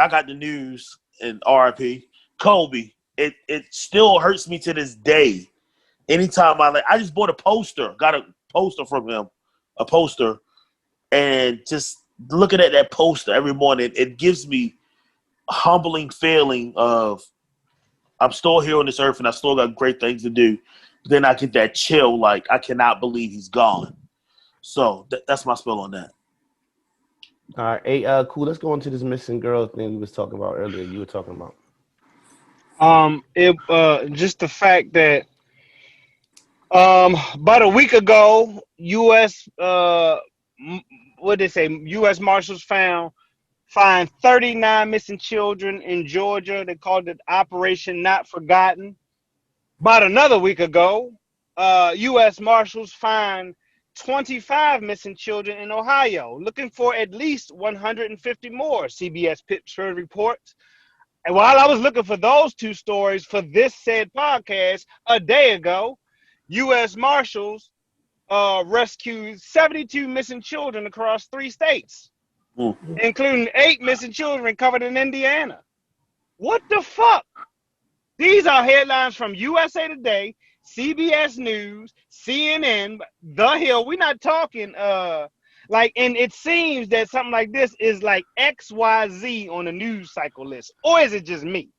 S4: got the news in RIP, Kobe, it still hurts me to this day. Anytime I just bought got a poster from him, and just looking at that poster every morning, it gives me a humbling feeling of I'm still here on this earth and I still got great things to do. Then I get that chill, like I cannot believe he's gone. So that's my spill on that.
S1: All right, hey, cool. Let's go into this missing girl thing we was talking about earlier. You were talking about.
S5: It just the fact that about a week ago, U.S. What did they say? U.S. Marshals find 39 missing children in Georgia. They called it Operation Not Forgotten. About another week ago, U.S. Marshals find 25 missing children in Ohio, looking for at least 150 more. CBS Pittsburgh reports. And while I was looking for those two stories for this said podcast a day ago, U.S. Marshals rescued 72 missing children across 3 states, including 8 missing children recovered in Indiana. What the fuck? These are headlines from USA Today, CBS News, CNN, The Hill. We're not talking and it seems that something like this is like XYZ on the news cycle list. Or is it just me?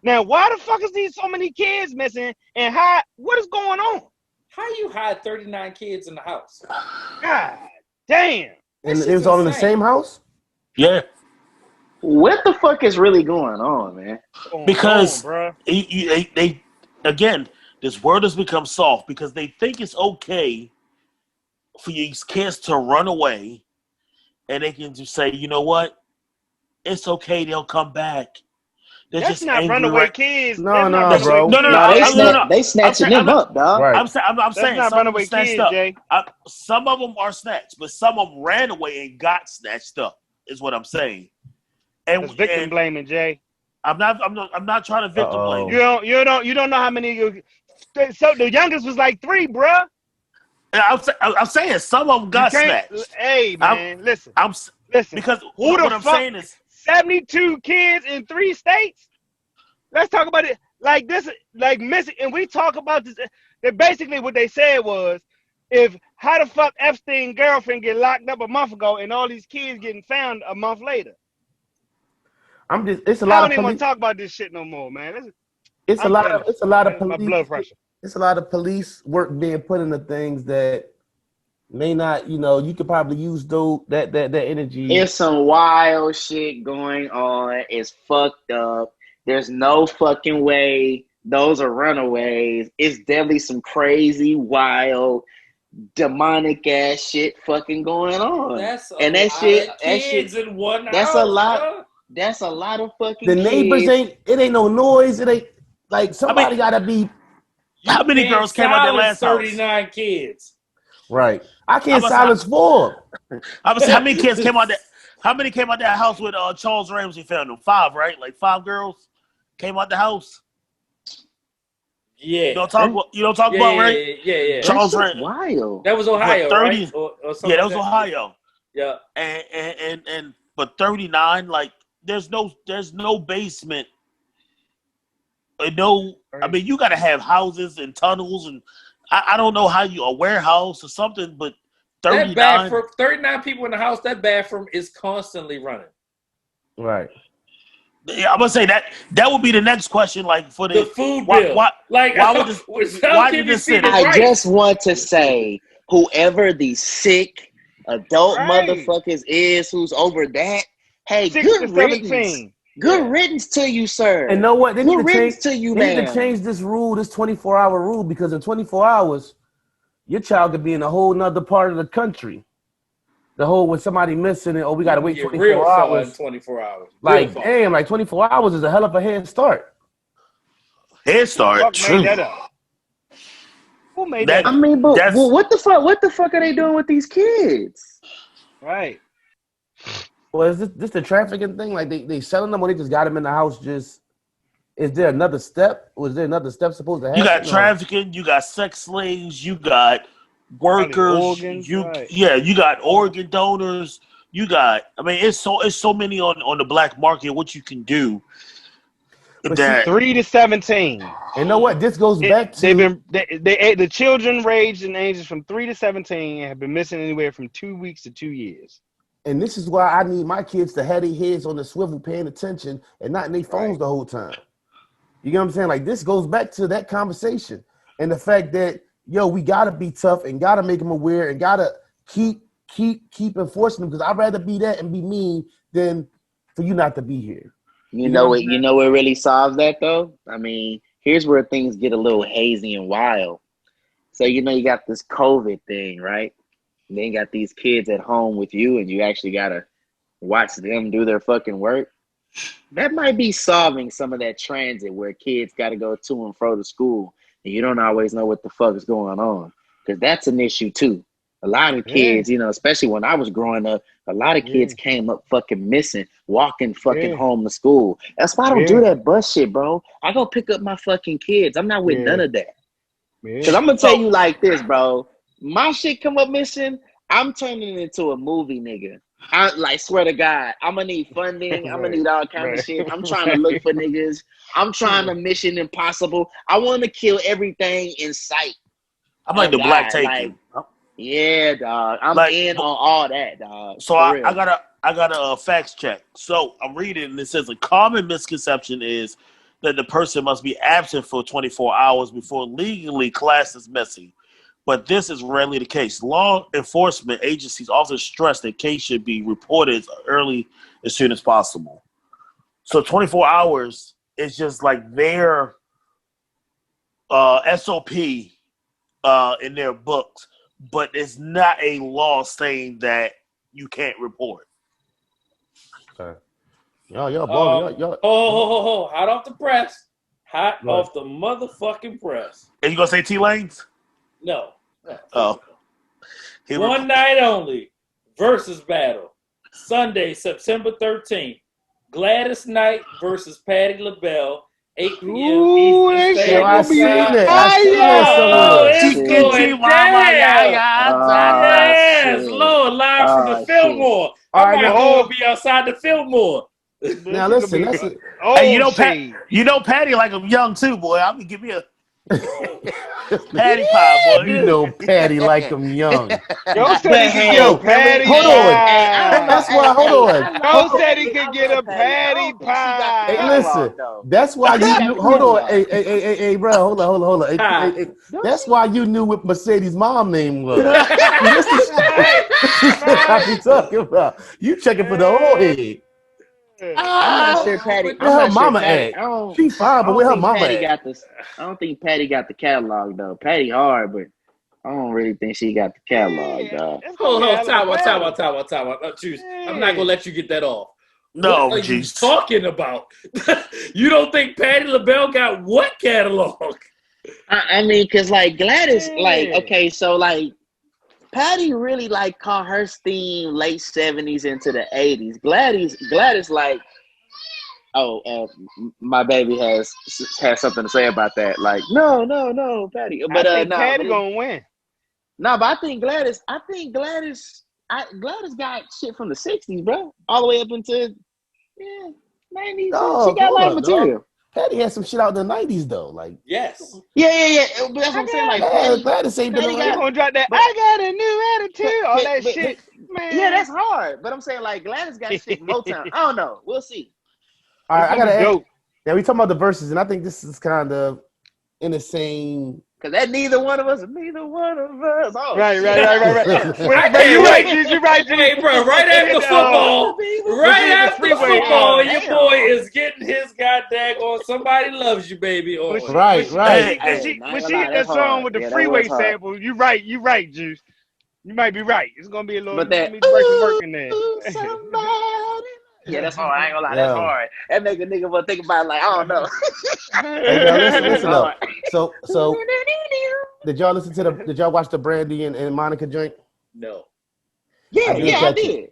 S5: Now, why the fuck is these so many kids missing and what is going on?
S2: How you hide 39 kids in the house?
S5: God damn.
S1: And it was all in the same house?
S4: Yeah.
S3: What the fuck is really going on, man?
S4: Because they again, this world has become soft because they think it's okay for these kids to run away, and they can just say, you know what, it's okay, they'll come back. They're
S5: That's
S4: just
S5: not
S4: angry,
S5: runaway
S4: right?
S5: kids.
S1: No,
S5: That's
S1: no,
S5: not
S1: bro.
S5: runaway
S3: They
S5: kids.
S3: snatching them up, dog.
S1: Right.
S4: I'm
S5: That's
S4: saying
S5: not
S4: some of them
S5: runaway
S4: snatched
S5: kids,
S4: up.
S5: Jay.
S4: Some of them are snatched, but some of them ran away and got snatched up. Is what I'm saying. And
S5: That's victim blaming, Jay.
S4: I'm not trying to victim blame.
S5: You don't know how many. So the youngest was like 3, bruh.
S4: I'm saying some of them got snatched.
S5: Hey man, listen.
S4: Because
S5: who the
S4: what
S5: fuck?
S4: I'm saying is
S5: 72 kids in 3 states. Let's talk about it like this, like missing. And we talk about this. That basically what they said was, how the fuck Epstein's girlfriend get locked up a month ago and all these kids getting found a month later.
S1: It's a
S5: I
S1: lot
S5: don't
S1: of
S5: even want
S1: police.
S5: to talk about this shit no more, man.
S1: It's a lot of police.
S5: My blood pressure.
S1: It's a lot of police work being put into things that may not, you could probably use that energy.
S3: There's some wild shit going on. It's fucked up. There's no fucking way those are runaways. It's definitely some crazy, wild, demonic ass shit fucking going on.
S2: That's
S3: that
S2: kids in one house.
S3: That's a lot.
S2: Bro.
S3: That's a lot of fucking
S1: The neighbors
S3: kids.
S1: ain't no noise. It ain't like somebody gotta be.
S4: How many girls came out their last
S2: 39
S4: house?
S2: kids.
S1: Right. I can't silence 4.
S4: I was how many kids came out that? How many came out that house with Charles Ramsey found them? 5, right? Like 5 girls came out the house.
S2: Yeah.
S4: You don't talk about right?
S2: Yeah.
S4: Charles
S3: Ramsey.
S4: Ramsey.
S3: Wild.
S2: That was Ohio, 30, right? Or
S4: yeah, that was Ohio.
S2: Yeah.
S4: And but 39, like there's no basement. I mean, you got to have houses and tunnels, and I don't know how a warehouse or something, but 39.
S2: That 39 people in the house, that bathroom is constantly running.
S1: Right.
S4: Yeah, I'm gonna say that would be the next question, like for the
S2: food bill. Why
S4: did this sit?
S3: I just want to say, whoever the sick adult motherfuckers is who's over that, hey, good riddance. Good riddance to you, sir.
S1: And know what? They need
S3: to
S1: change this rule, this 24-hour rule, because in 24 hours, your child could be in a whole nother part of the country. The whole when somebody missing it, we gotta wait 24 hours.
S2: 24 hours.
S1: Like damn, like 24 hours is a hell of a head start.
S4: Head start.
S5: Who made that up? Who made that up?
S3: I mean, but what the fuck? What the fuck are they doing with these kids?
S5: Right.
S1: Well, is this the trafficking thing? Like they selling them, or they just got them in the house? Is there another step? Was there another step supposed to happen?
S4: You got trafficking. You got sex slaves. You got workers.
S5: Organs,
S4: you got organ donors. You got. I mean, it's so many on the black market. What you can do.
S1: That
S5: 3 to 17.
S1: And you know what? This goes back to
S5: the children ranged in ages from 3 to 17 and have been missing anywhere from 2 weeks to 2 years.
S1: And this is why I need my kids to have their heads on the swivel, paying attention, and not in their phones the whole time. You know what I'm saying? Like this goes back to that conversation and the fact that we gotta be tough and gotta make them aware and gotta keep keep enforcing them because I'd rather be that and be mean than for you not to be here.
S3: You know what? You know what really solves that though. I mean, here's where things get a little hazy and wild. So you know you got this COVID thing, right? And then you got these kids at home with you, and you actually gotta watch them do their fucking work. That might be solving some of that transit where kids got to go to and fro to school, and you don't always know what the fuck is going on, because that's an issue too. A lot of kids, you know, especially when I was growing up, a lot of kids came up fucking missing, walking fucking home to school. That's why I don't do that bus shit, bro. I go pick up my fucking kids. I'm not with none of that. Because I'm gonna tell you like this, bro. My shit come up missing, I'm turning it into a movie, nigga. I like swear to God, I'm gonna need funding. I'm gonna need all kind of shit. I'm trying to look for niggas. I'm trying to Mission Impossible. I want to kill everything in sight.
S4: I'm like the Black Taken.
S3: Yeah, dog. I'm like, in on all that, dog.
S4: So I got a facts check. So I'm reading, and it says a common misconception is that the person must be absent for 24 hours before legally classed as missing. But this is rarely the case. Law enforcement agencies often stress that case should be reported as soon as possible. So 24 hours is just like their SOP in their books, but it's not a law saying that you can't report.
S1: Okay. Y'all balling.
S2: Hot off the press. Hot off the motherfucking press.
S4: And you gonna say T-Lanes?
S2: No.
S4: Oh.
S2: One night only. Versus battle. Sunday, September 13th. Gladys Knight versus Patti LaBelle. 8 p.m.
S5: Ooh,
S2: Eastern
S5: that shit
S2: Standard
S5: gonna be
S2: Time.
S1: I seen that somewhere.
S2: It's going down. Yes, Lord, live from the Fillmore. I might go and be outside the Fillmore.
S1: Now listen.
S4: Hey, you know Patty like I'm young too, boy. I'm gonna give me a Patty pie, boy.
S1: You know Patty like him young.
S5: Joe said he could get a patty
S1: hold
S5: pie.
S1: on. That's why. Hold on.
S5: Joe said he could get a patty pie.
S1: Hey, listen. That's why you knew. Hold on. Hey, bro. Hold on. Hey, that's why you knew what Mercedes' mom name was. This is what I'm talking about. You checking for the old head.
S3: I'm not sure Patty.
S1: Where her mama at? She fine, but where her mama at?
S3: I don't think Patty got the catalog though. Patty hard, but I don't really think she got the catalog, dog.
S2: Hold on, time out. Choose. I'm not gonna let you get that off.
S4: No,
S2: what are you talking about? You don't think Patti LaBelle got what catalog?
S3: I mean, cause like Gladys, like okay, so like Patty really like caught her steam late 70s into the 80s. Gladys like, my baby has something to say about that. Like, no, Patty. But
S5: I think Patty gonna win.
S3: No, but I think Gladys got shit from the 60s, bro. All the way up into 90s.
S1: Oh,
S3: she got live material.
S1: Patty had some shit out in the 90s though. Like
S2: yes.
S3: Yeah. But that's what I'm saying. Like
S1: Gladys ain't been around.
S5: Gonna drop that. I got a new attitude. All that shit, man.
S3: Yeah, that's hard. But I'm saying like Gladys got shit Motown. I don't know. We'll see.
S1: All right, I gotta ask. Yeah, we talking about the verses, and I think this is kind of in the same.
S3: Cause that neither one of us. Oh,
S5: right.
S2: You're right. Hey, bro. Right after football, your boy is getting his goddamn on "Somebody Loves You, Baby" on.
S1: Right.
S5: When she hit that song with the freeway sample, you right, Juice. You might be right. It's gonna be a little
S3: but that
S5: work in there.
S3: Yeah, that's hard. I ain't gonna lie, that's hard. That make a nigga want to think about it like, I don't know.
S1: Hey, listen up. So did y'all watch the Brandy and Monica joint?
S2: No.
S3: Yeah, I did.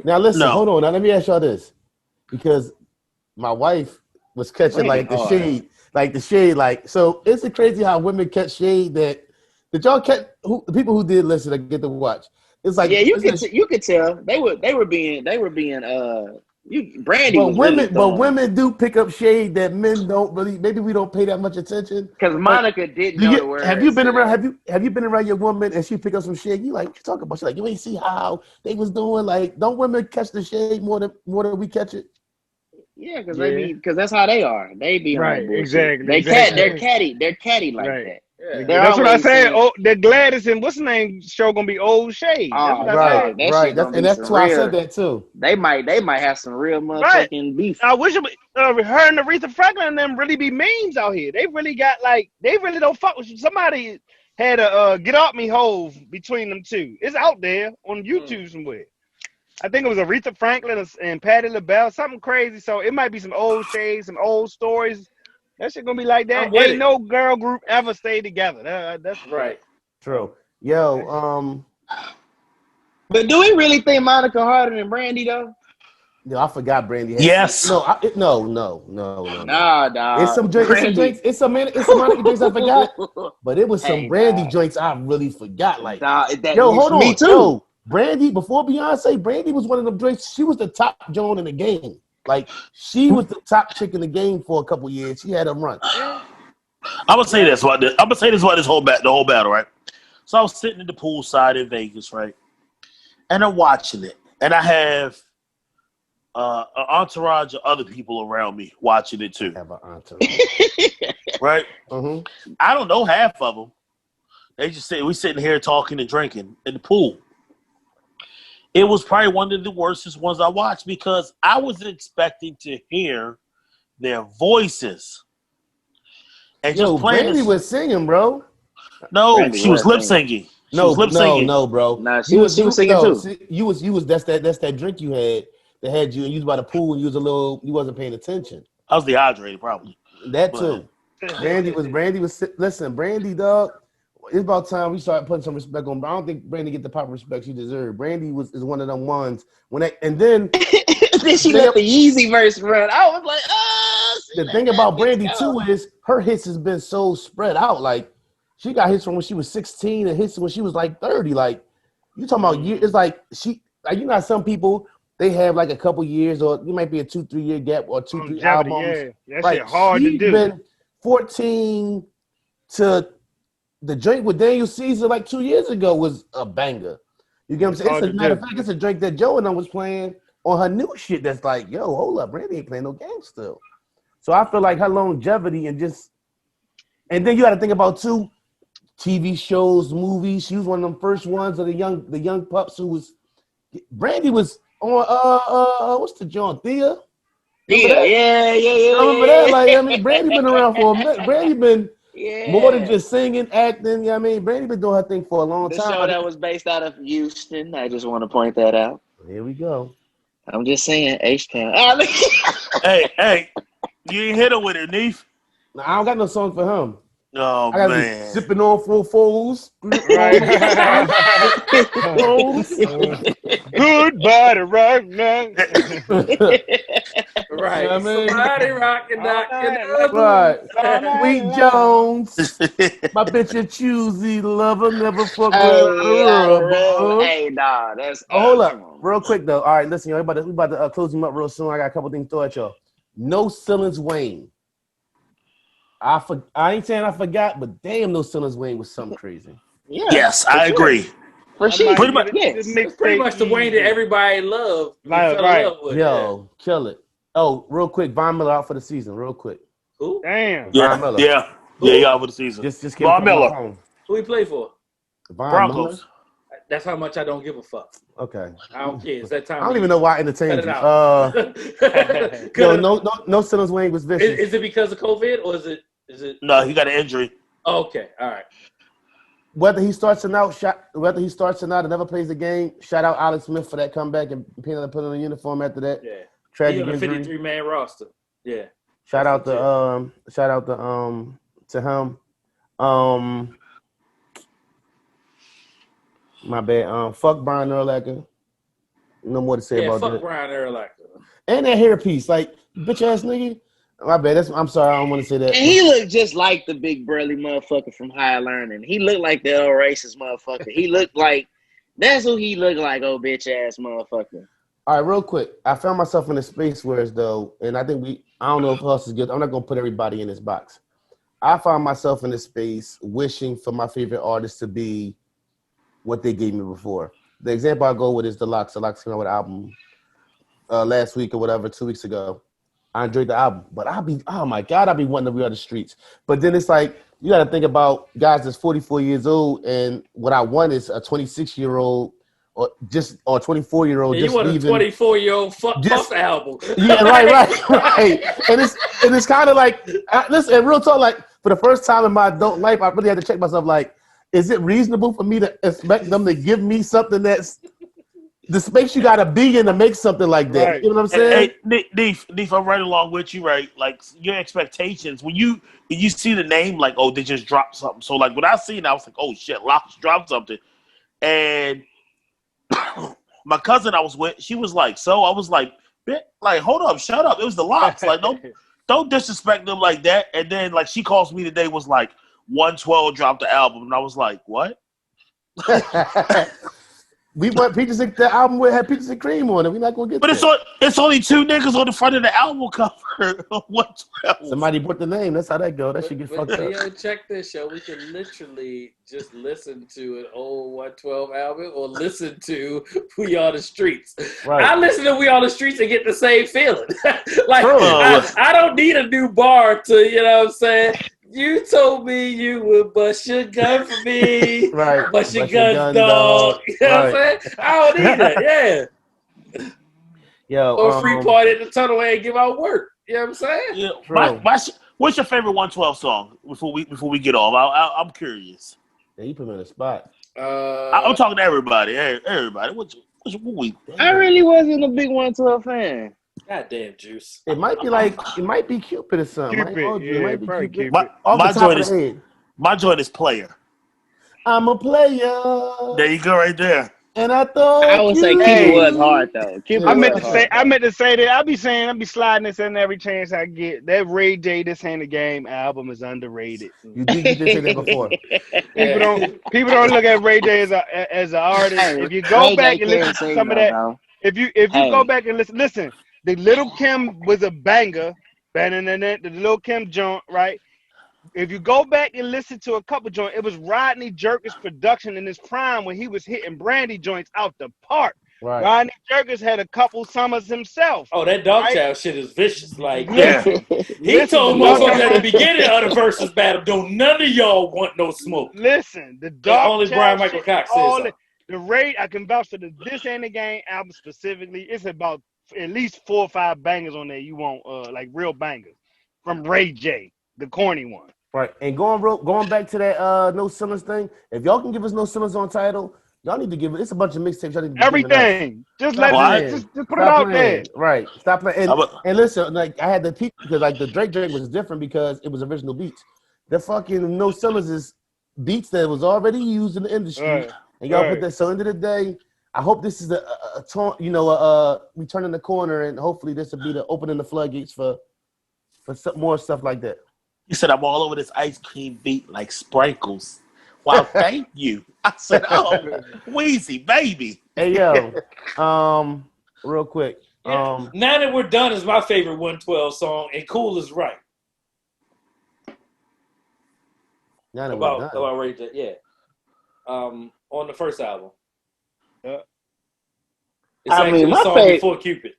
S1: Now listen, hold on. Now let me ask y'all this, because my wife was catching the shade. So is it crazy how women catch shade? Did y'all catch the people who did listen and get to watch? It's like
S3: you could tell they were being Brandy.
S1: But women do pick up shade that men don't really. Maybe we don't pay that much attention.
S3: Because Monica didn't know the words.
S1: Have you been around your woman and she pick up some shade? You like, what you talking about? She like, you ain't see how they was doing. Like, don't women catch the shade more than we catch it?
S3: Yeah, because that's how they are. They be
S5: right.
S3: On bullshit.
S5: Exactly.
S3: They're catty like that.
S2: Yeah.
S3: They're
S5: That's what I
S3: always
S5: said.
S3: saying,
S5: Oh, the Gladys and what's the name show gonna be Old Shade. That's what
S3: oh
S5: I
S1: Right,
S3: dog,
S5: said.
S3: that
S1: right.
S3: shit gonna be
S1: That's
S3: some
S1: why I said
S3: real.
S1: that too.
S3: They might have some real
S5: Right.
S3: motherfucking beef.
S5: I wish her and Aretha Franklin and them really be memes out here. They really got like they really don't fuck with you. Somebody had a get off me hove between them two. It's out there on YouTube somewhere. I think it was Aretha Franklin and Patti LaBelle, something crazy. So it might be some old shades, some old stories. That shit gonna be like
S2: I'm
S5: that.
S2: with
S5: Ain't
S2: it.
S5: no girl group ever stayed together. That's a fact.
S2: Right.
S1: True. Yo,
S3: But do we really think Monica harder than Brandy though?
S1: yo, I forgot Brandy had.
S4: Yes.
S1: No.
S3: Nah, dog. Brandy.
S1: It's some Monica drinks I forgot, but it was some
S3: Hey,
S1: Brandy
S3: dog.
S1: joints I really forgot. Like,
S3: Dog,
S1: yo, hold
S3: me
S1: on,
S3: too.
S1: yo, Brandy before Beyonce, Brandy was one of them drinks. She was the top joint in the game. Like, she was the top chick in the game for a couple years. She had a run.
S5: Yeah.
S4: I'm gonna say this about this. I'm gonna say this about the whole battle, right? So I was sitting in the poolside in Vegas, right, and I'm watching it, and I have an entourage of other people around me watching it too,
S1: Have an entourage.
S4: right?
S1: Mm-hmm.
S4: I don't know half of them. They just say we sitting here talking and drinking in the pool. It was probably one of the worstest ones I watched because I was expecting to hear their voices and
S1: Yo,
S4: just playing
S1: Brandy
S4: this.
S1: was singing, bro.
S4: No,
S3: Brandy
S4: she was
S3: was
S4: lip
S3: singing.
S4: singing. She was lip singing.
S1: No, bro.
S3: Nah, she was singing too.
S1: You was that's that drink you had that had you and you was by the pool and you wasn't paying attention.
S4: I was dehydrated, probably.
S1: That
S4: But
S1: too. Brandy was listen, Brandy, dog. It's about time we start putting some respect on. But I don't think Brandy get the proper respect she deserved. Brandy is one of them ones and then
S3: Then she let the Yeezy verse run. I was like,
S1: the thing about Brandy too is her hits has been so spread out. Like she got hits from when she was 16 and hits when she was like 30. Like you talking about years? It's like you know, some people they have like a couple years or it might be a 2-3 year gap or 2-3
S5: Longevity,
S1: albums.
S5: yeah. That
S1: Like
S5: shit hard to
S1: she's
S5: do.
S1: been 14 to the drink with Daniel Caesar like 2 years ago was a banger. You get what I'm saying?
S5: Hard
S1: It's a
S5: to
S1: matter
S5: do.
S1: of fact, it's a drink that Joe and I was playing on her new shit that's like, yo, hold up, Brandy ain't playing no games still. So I feel like her longevity and then you got to think about too, TV shows, movies. She was one of them first ones of the young pups who was Brandy was on what's the joint? Thea? Remember that?
S3: yeah.
S1: I remember that. Like, I mean, Brandy been around for a minute. Brandy been more than
S3: Yeah.
S1: just singing, acting. You know what I mean? Brandy been doing her thing for a long
S3: The
S1: time.
S3: show that was based out of Houston. I just want to point that out.
S1: Here we go.
S3: I'm just saying, H-Town.
S4: Hey, you ain't hit her with it, Neef.
S1: Now, I don't got no song for him.
S4: Oh,
S1: I got
S4: man.
S1: sipping on 4 fours.
S5: Right. Goodbye to right now.
S2: Right.
S1: Yeah, man.
S2: Somebody rocking, knocking
S1: Right.
S5: All
S1: Sweet
S5: night
S1: Jones. My bitch a choosy lover, never fuck with
S3: Hey,
S1: a rubber.
S3: hey, nah, that's
S1: Oh, hold
S3: come
S1: up.
S3: on.
S1: Real quick, though. All right, listen, y'all. We about to close him up real soon. I got a couple things to throw at y'all. No Ceilings Wayne. I ain't saying I forgot, but damn, No Ceilings Wayne was something crazy.
S3: Yeah,
S4: Yes, I agree.
S3: for sure.
S4: Pretty much.
S3: Yes.
S2: It's pretty much the Wayne that everybody loved.
S5: Right,
S2: Fell
S5: right.
S2: in love with.
S1: Yo, kill it. Oh, real quick, Von Miller out for the season. Real quick.
S2: Who?
S5: Damn.
S1: Von Miller.
S4: Yeah, he out for the season.
S1: Just
S4: Von
S1: came across my
S4: Miller,
S1: phone.
S2: Who he play for?
S1: Von
S4: Broncos.
S1: Miller?
S2: That's how much I don't give a fuck.
S1: Okay.
S2: I don't care. It's that time.
S1: I don't even know why I entertained
S2: Cut
S1: you.
S2: it out.
S1: Yo, no Ceilings Wayne was vicious.
S2: Is it because of COVID or is it?
S4: No, he got an injury.
S2: Okay, all right.
S1: Whether he starts or not and never plays the game, shout out Alex Smith for that comeback and put on a uniform after that.
S2: Yeah.
S1: Tragic
S2: He on a
S1: injury.
S2: 53-man roster. Yeah.
S1: Shout out to him. My bad. Fuck Brian Urlacher. No more to say
S2: Yeah,
S1: about
S2: fuck
S1: that.
S2: Brian Urlacher.
S1: And that hairpiece, like bitch ass nigga. My bad. I'm sorry. I don't want to say that.
S3: And he looked just like the big burly motherfucker from High Learning. He looked like the old racist motherfucker. He looked like that's who he looked like, old bitch ass motherfucker.
S1: All right, real quick. I found myself in a space where as though, and I think I don't know if us is good. I'm not gonna put everybody in this box. I found myself in a space wishing for my favorite artist to be what they gave me before. The example I go with is the Lox. The Lox came out with an album last week or whatever, 2 weeks ago. I enjoyed the album, but oh my God, I'll be wanting to be on the streets. But then it's like, you got to think about guys that's 44 years old, and what I want is a 26-year-old or 24-year-old
S2: And
S1: just
S2: you want a
S1: leaving.
S2: 24-year-old Puff album.
S1: Yeah, right. And it's kind of like, listen, real talk, like for the first time in my adult life, I really had to check myself, like, is it reasonable for me to expect them to give me something that's the space you got to be in to make something like that?
S5: Right.
S1: You know what I'm saying?
S4: Hey, Neef, I'm right along with you, right? Like your expectations when you see the name, like, oh, they just dropped something. So like when I seen it, I was like, oh shit, Locks dropped something. And my cousin I was with, she was like, so I was like, hold up, shut up. It was the Locks. Like, don't disrespect them like that. And then like she calls me today, was like 112 dropped the album, and I was like, what?
S1: We want Peaches and the album would have Peaches and Cream on it. We're not gonna get.
S4: But
S1: that.
S4: it's only two niggas on the front of the album cover. 112.
S1: Somebody put the name. That's how that go. That should get fucked up.
S2: Yo, check this, show. We can literally just listen to an old 112 album or listen to We Are the Streets.
S1: Right.
S2: I listen to We Are the Streets and get the same feeling. Like,
S1: True.
S2: I don't need a new bar to, you know what I'm saying? You told me you would bust your gun for me.
S1: Right.
S2: Bust your gun, dog. You know what I'm saying? I don't need that, yeah.
S1: Yo,
S2: Or free party at the tunnel and give out work. You know what I'm saying?
S4: Yeah. What's your favorite 112 song before we get off? I'm curious.
S1: Yeah, you put me on the spot.
S4: I'm talking to everybody. Everybody. What we?
S3: I really wasn't a big 112 fan.
S2: Goddamn Juice.
S1: It might be Cupid or something.
S5: Cupid,
S1: It might be
S5: probably
S1: Cupid.
S5: Cupid.
S4: My joint is Player.
S1: I'm a player.
S4: There you go, right there.
S1: And I thought
S3: I would say Cupid was hard though.
S1: Yeah,
S5: I meant to say that. I be sliding this in every chance I get. That Ray J This Ain't a Game album is underrated.
S1: you did say that before.
S5: People don't look at Ray J as an artist. If you go back and listen to some of that, if you go back and listen, the Little Kim was a banger. The Little Kim joint, right? If you go back and listen to a couple joints, it was Rodney Jerkins' production in his prime when he was hitting Brandy joints out the park.
S1: Right.
S5: Rodney Jerkins had a couple summers himself.
S2: Oh, that Dog Child shit is vicious. Like,
S4: Yeah.
S2: he told motherfuckers at the beginning of the versus battle, don't none of y'all want no smoke.
S5: Listen, the Dog
S2: only
S5: Child
S2: Brian Michael
S5: shit,
S2: Cox says so.
S5: the rate I can vouch for the This Ain't a Game album specifically. It's about at least 4 or 5 bangers on there. You want like real bangers from Ray J, the corny one.
S1: Right. And going back to that No Ceilings thing, if y'all can give us No Ceilings on title, y'all need to give it. It's a bunch of mixtapes. Y'all need to be
S5: Everything. Just
S1: Stop
S5: let
S1: playing.
S5: it. Just put
S1: Stop
S5: it out
S1: playing.
S5: there.
S1: Right. Stop playing.
S4: I'm
S1: And listen, like I had to teach because like the Drake was different because it was original beats. The fucking No Ceilings is beats that was already used in the industry,
S5: Right.
S1: and y'all
S5: Right.
S1: put that. So end of the day, I hope this is we turning the corner, and hopefully this will be the opening the floodgates for some more stuff like that.
S4: He said, I'm all over this ice cream beat like sprinkles. Wow, thank you. I said, oh, Wheezy, baby.
S1: Hey yo, real quick.
S2: Now That We're Done is my favorite 112 song, and Cool is right.
S1: Now that we're done.
S2: About Ray J, yeah. On the first album.
S5: Yeah.
S2: It's
S3: I
S2: actually
S3: mean,
S2: the
S3: my
S2: song
S3: favorite.
S2: before Cupid.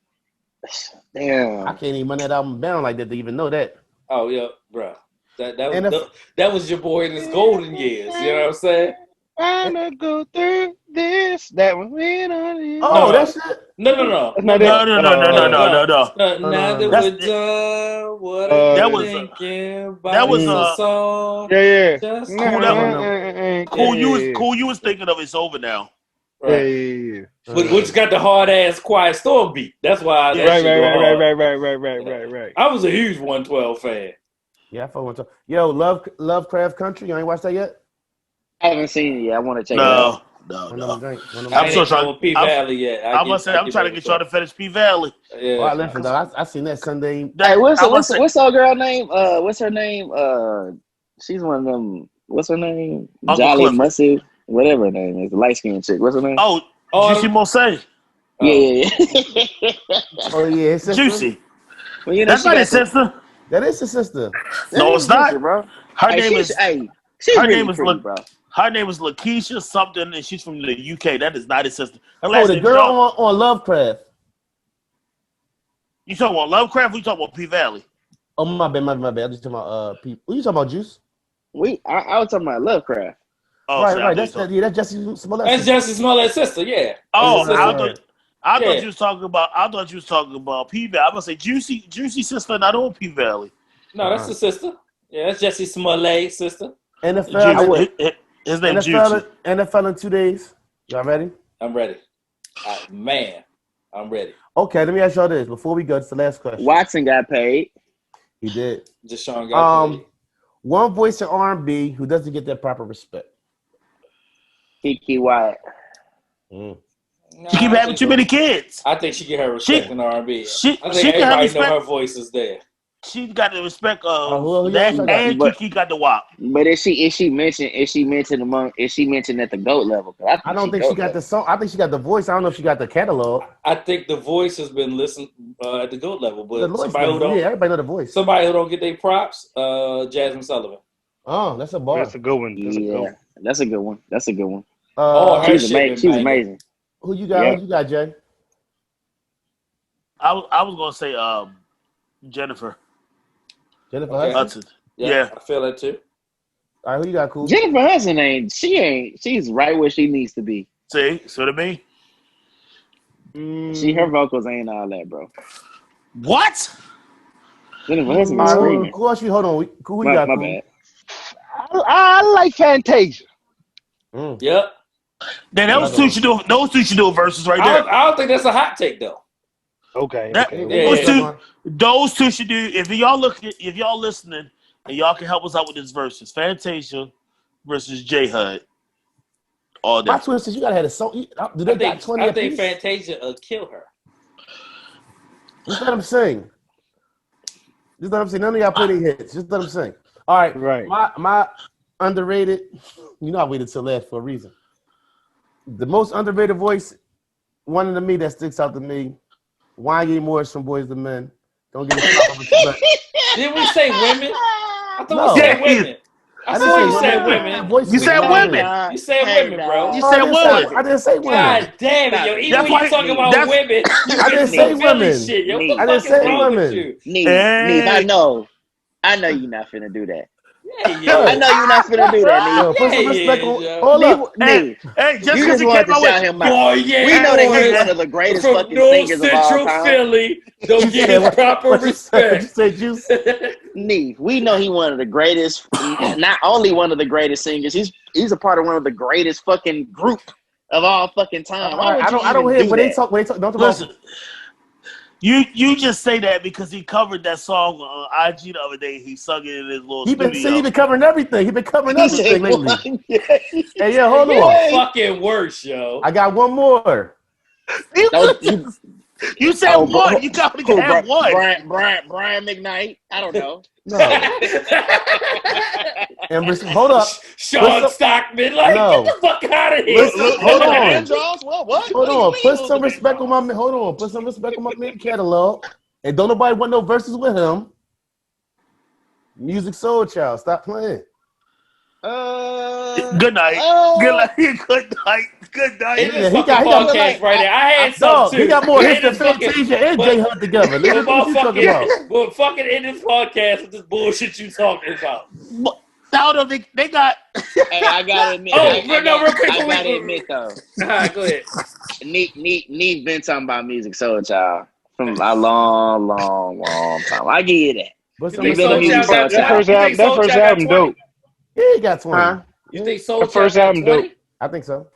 S1: I
S3: Damn.
S1: can't even run that album down like that to even know that.
S2: Oh yeah, bro.
S1: And
S2: That was your boy in his golden years. You know what I'm saying?
S5: I'm gonna go through this. That one.
S1: Oh, that's it.
S2: No.
S5: That's not it.
S4: No.
S2: Now that
S4: That's-
S2: we're done, what
S5: that
S2: are you
S4: was,
S2: thinking about
S4: that was,
S2: the song?
S5: Yeah.
S2: Just
S4: Cool,
S5: Yeah.
S4: you was thinking of It's Over Now.
S2: Right.
S5: Yeah.
S2: Which got the hard ass Quiet Storm beat. That's why that shit go hard.
S5: Right.
S2: I was a huge 112 fan.
S1: Yeah, I fuck with it. Yo, Lovecraft Country. You ain't watched that yet?
S3: I haven't seen it yet. I want to check it out.
S4: No.
S2: I'm still trying to P Valley yet.
S4: I'm trying to get y'all to finish P Valley.
S2: Yeah.
S1: Oh, listen, dog, I seen that Sunday.
S3: Hey, what's our girl name? What's her name? She's one of them. What's her name?
S4: Uncle
S3: Jolly
S4: Clifford.
S3: Mercy, whatever her name is, the light skinned chick. What's her name?
S4: Oh, Juicy Mosey.
S3: Yeah.
S1: Oh yeah, his sister?
S4: Juicy.
S3: Well, you know,
S4: That's not his sister.
S1: That is his sister.
S4: No, it's not.
S3: bro.
S4: Her
S3: Hey,
S4: name is
S3: she's
S4: her
S3: really
S4: name is
S3: pretty, bro.
S4: her name is Lakeisha something, and she's from the UK. That is not his sister. Her
S1: Oh,
S4: last
S1: the
S4: name
S1: girl
S4: John.
S1: on Lovecraft.
S4: You talking about Lovecraft? Or you talking about P Valley?
S1: Oh my bad. I'm just talking about people. Who you talking about, Juice?
S3: I was talking about Lovecraft.
S4: Oh,
S1: Right.
S4: shit,
S1: That's Jesse Smollett.
S2: That's Jussie Smollett's sister. Yeah.
S4: Oh,
S2: That's his
S4: I
S2: sister.
S4: thought
S2: Yeah.
S4: you was talking about. I thought you was talking about P Valley. I'm gonna say Juicy sister, not on P Valley.
S2: No, that's the sister. Yeah, that's Jussie Smollett's sister.
S1: NFL.
S4: His name Juicy.
S1: NFL in 2 days. Y'all ready?
S2: I'm ready. Man, I'm ready.
S1: Okay, let me ask y'all this before we go. It's the last question.
S3: Watson got paid.
S1: He did.
S2: Deshaun got paid.
S1: One voice in R&B who doesn't get that proper respect.
S3: Kiki Wyatt.
S2: No,
S4: She keep having too many kids.
S2: I think she get her respect in R&B.
S4: She
S2: I think
S4: she can have
S2: everybody
S4: respect.
S2: know her voice is there.
S4: She got the respect of
S1: who
S4: that,
S1: else
S4: and Kiki got the WAP.
S3: But is she mentioned at the GOAT level?
S1: I don't think she got the song. I think she got the voice. I don't know if she got the catalog.
S2: I think the voice has been listened at the GOAT level, but
S1: The
S2: somebody who don't,
S1: everybody know the voice.
S2: somebody who don't get their props, Jasmine Sullivan.
S1: Oh, that's a bar.
S5: That's a good one.
S3: That's a good one. That's a good one.
S2: Her
S3: She's
S2: shit been
S3: amazing. She's
S2: banging.
S3: amazing.
S1: Who you got?
S3: Yeah.
S1: Who you got, Jay?
S4: I was gonna say Jennifer
S1: Jennifer
S2: Okay.
S1: Hudson.
S4: Hudson. Yeah.
S2: I feel that too.
S1: All right, who you got, Cool?
S3: Jennifer Hudson she's right where she needs to be.
S4: See, so to me,
S3: Her vocals ain't all that, bro.
S4: what?
S3: Jennifer Hudson
S1: All
S3: was
S1: right,
S3: screaming.
S1: who else you? Hold on. Who you got,
S3: My
S1: Cool?
S3: bad.
S5: I like Fantasia.
S2: Yep.
S4: Then those two should do. Those two should do a versus right there.
S2: I don't think that's a hot take though.
S5: Okay.
S4: That-
S5: okay.
S4: Those two should do. If y'all listening, and y'all can help us out with this versus Fantasia versus J Hud. All day.
S1: My twist is you gotta have a song. Do they got 20
S2: I think
S1: apiece?
S2: Fantasia will kill her.
S1: Just let them sing. Just let them sing. None of y'all play their hits. Just let them sing. All right.
S5: Right.
S1: My underrated. You know I waited till last for a reason. The most underrated voice, one of me that sticks out to me, Wanye Morris from Boys to Men. Don't give me proper respect.
S2: Did we say women? I thought
S1: No.
S2: we said women. I
S1: didn't
S2: saw you
S1: say
S2: said
S1: women.
S2: women.
S4: You said women.
S2: You said women, bro.
S4: You said women.
S1: I didn't say women.
S2: God damn it, yo! Even
S4: That's
S2: when
S4: why-
S2: you talking about
S4: that's-
S2: women, you
S1: I didn't
S2: get
S1: say
S2: some Philly
S1: women.
S2: shit. Yo,
S3: I
S2: what the
S1: didn't
S2: fuck is
S1: say
S2: wrong
S1: women.
S2: with you?
S3: Neve, I know you're not finna do that.
S2: Yeah,
S3: I know you're not finna do that,
S1: Yo,
S3: Neve.
S1: put some
S2: Yeah,
S1: respect
S2: yeah,
S1: on.
S2: yeah.
S1: Hold up.
S3: Neve,
S4: Hey, just
S3: you
S4: because
S3: just
S4: he
S3: wanted
S4: came
S3: to
S4: out
S3: shout
S4: with
S3: him out.
S2: Boy, yeah,
S3: We know that
S2: boy.
S3: he's one of the greatest
S2: From
S3: fucking
S2: North
S3: singers of all
S2: Central
S3: time.
S2: Philly, don't
S1: You
S2: give
S1: said
S2: him proper
S1: what you said?
S2: respect.
S1: What you say, Juice?
S3: Neve, we know he's one of the greatest, not only one of the greatest singers, he's a part of one of the greatest fucking group of all fucking time. Why would
S1: I
S3: you
S1: don't
S3: even
S1: hear
S3: do
S1: when
S3: that?
S1: they talk. Don't talk
S4: Listen,
S1: about.
S4: you just say that because he covered that song on IG the other day. He sung it in his little
S1: He
S4: studio.
S1: been covering everything. He been covering
S3: He
S1: everything
S3: said
S1: lately.
S3: one. Yeah.
S1: Hey, yeah, hold
S2: You're
S1: on.
S2: fucking worse, yo.
S1: I got one more.
S4: You said one. You got to have one.
S3: Brian McKnight. I don't know.
S1: No. And hold up.
S2: Sean Stockman, like,
S1: No.
S2: get the fuck out of here.
S1: Hold on.
S3: Hand draws? Well, what?
S1: Hold
S3: What do you
S1: on.
S3: mean
S1: Put
S3: who's
S1: some
S3: the
S1: respect on my man. Hold on. Put some respect on my man catalog. And don't nobody want no verses with him. Music Soul Child. Stop playing.
S4: Good night. Good night. Good night. Good night.
S2: In
S1: Yeah,
S2: this
S1: he
S2: fucking
S1: got
S2: podcast right there. I had
S1: Dog,
S2: some too.
S1: he got more hits
S2: In
S1: than
S2: this fucking-
S1: Fantasia and
S2: but-
S1: J Hunt together. Nigga, what you talking about?
S2: But fucking in this podcast with this bullshit you talking about.
S4: No, they got.
S3: Hey, I gotta admit.
S2: Oh,
S3: I
S2: real quick,
S3: gotta admit though.
S2: All right, go ahead.
S3: Neat been talking about Music Soul Child from a long time. I give you that.
S1: But
S2: You think
S3: been a
S2: Soul
S3: music
S2: Child got
S3: Soul Child.
S5: That first album dope.
S1: Yeah, he got 20.
S3: Huh?
S2: You think Soul
S5: That first
S2: Child got
S5: album
S2: 20?
S5: dope.
S1: I think so.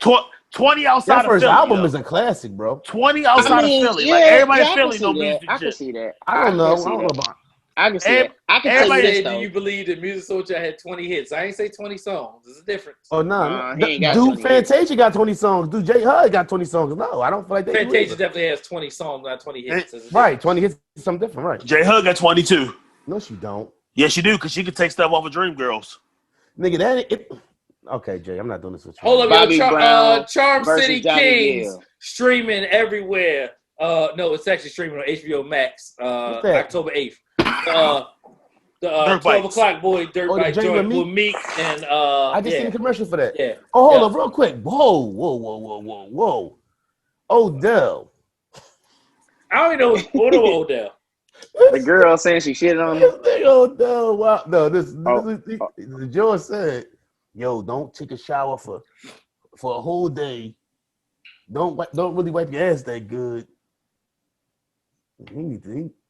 S4: 20 outside
S1: That
S4: of
S1: first
S4: Philly.
S1: album
S4: though.
S1: is a classic, bro.
S4: 20 outside of Philly. Like everybody in Philly know music
S3: I can
S4: shit.
S3: see that.
S1: I don't know about.
S3: I can see that. I can tell you
S2: Everybody
S3: this
S2: said,
S3: though.
S2: do you believe that Music Soul Child had 20 hits? I ain't say 20 songs. There's a difference.
S1: Oh, no.
S3: he ain't got
S1: Dude,
S3: 20 hits.
S1: Fantasia got 20 songs. Dude, J Hud got 20 songs. No, I don't feel like they do
S2: Fantasia
S1: either.
S2: definitely has 20 songs, not 20 hits. There's a
S1: Right,
S2: difference.
S1: 20 hits is something different, right?
S4: J Hug got 22.
S1: No, she don't.
S4: Yes, you do, because she can take stuff off of Dreamgirls.
S1: Nigga, that ain't it. Okay, Jay, I'm not doing this with you.
S2: Hold up,
S3: Bobby
S2: yo,
S3: Brown
S2: Charm
S3: versus
S2: City
S3: Johnny
S2: Kings
S3: Gill.
S2: streaming everywhere. No, it's actually streaming on HBO Max.
S1: What's that?
S2: October 8th. The
S4: Dirt
S2: 12
S4: Bites.
S2: o'clock boy Dirt
S1: Oh, the
S2: Bite
S1: joint
S2: joint
S1: with
S2: with Meek and
S1: I just seen
S2: yeah,
S1: a commercial for that.
S2: yeah.
S1: Oh, hold
S2: Yeah.
S1: up, real quick. Whoa. Odell.
S2: I don't even know who Odell.
S3: The girl saying she shitted on him.
S1: Oh no! Wow, no. This
S3: Oh,
S1: is George said, "Yo, don't take a shower for a whole day. Don't really wipe your ass that good.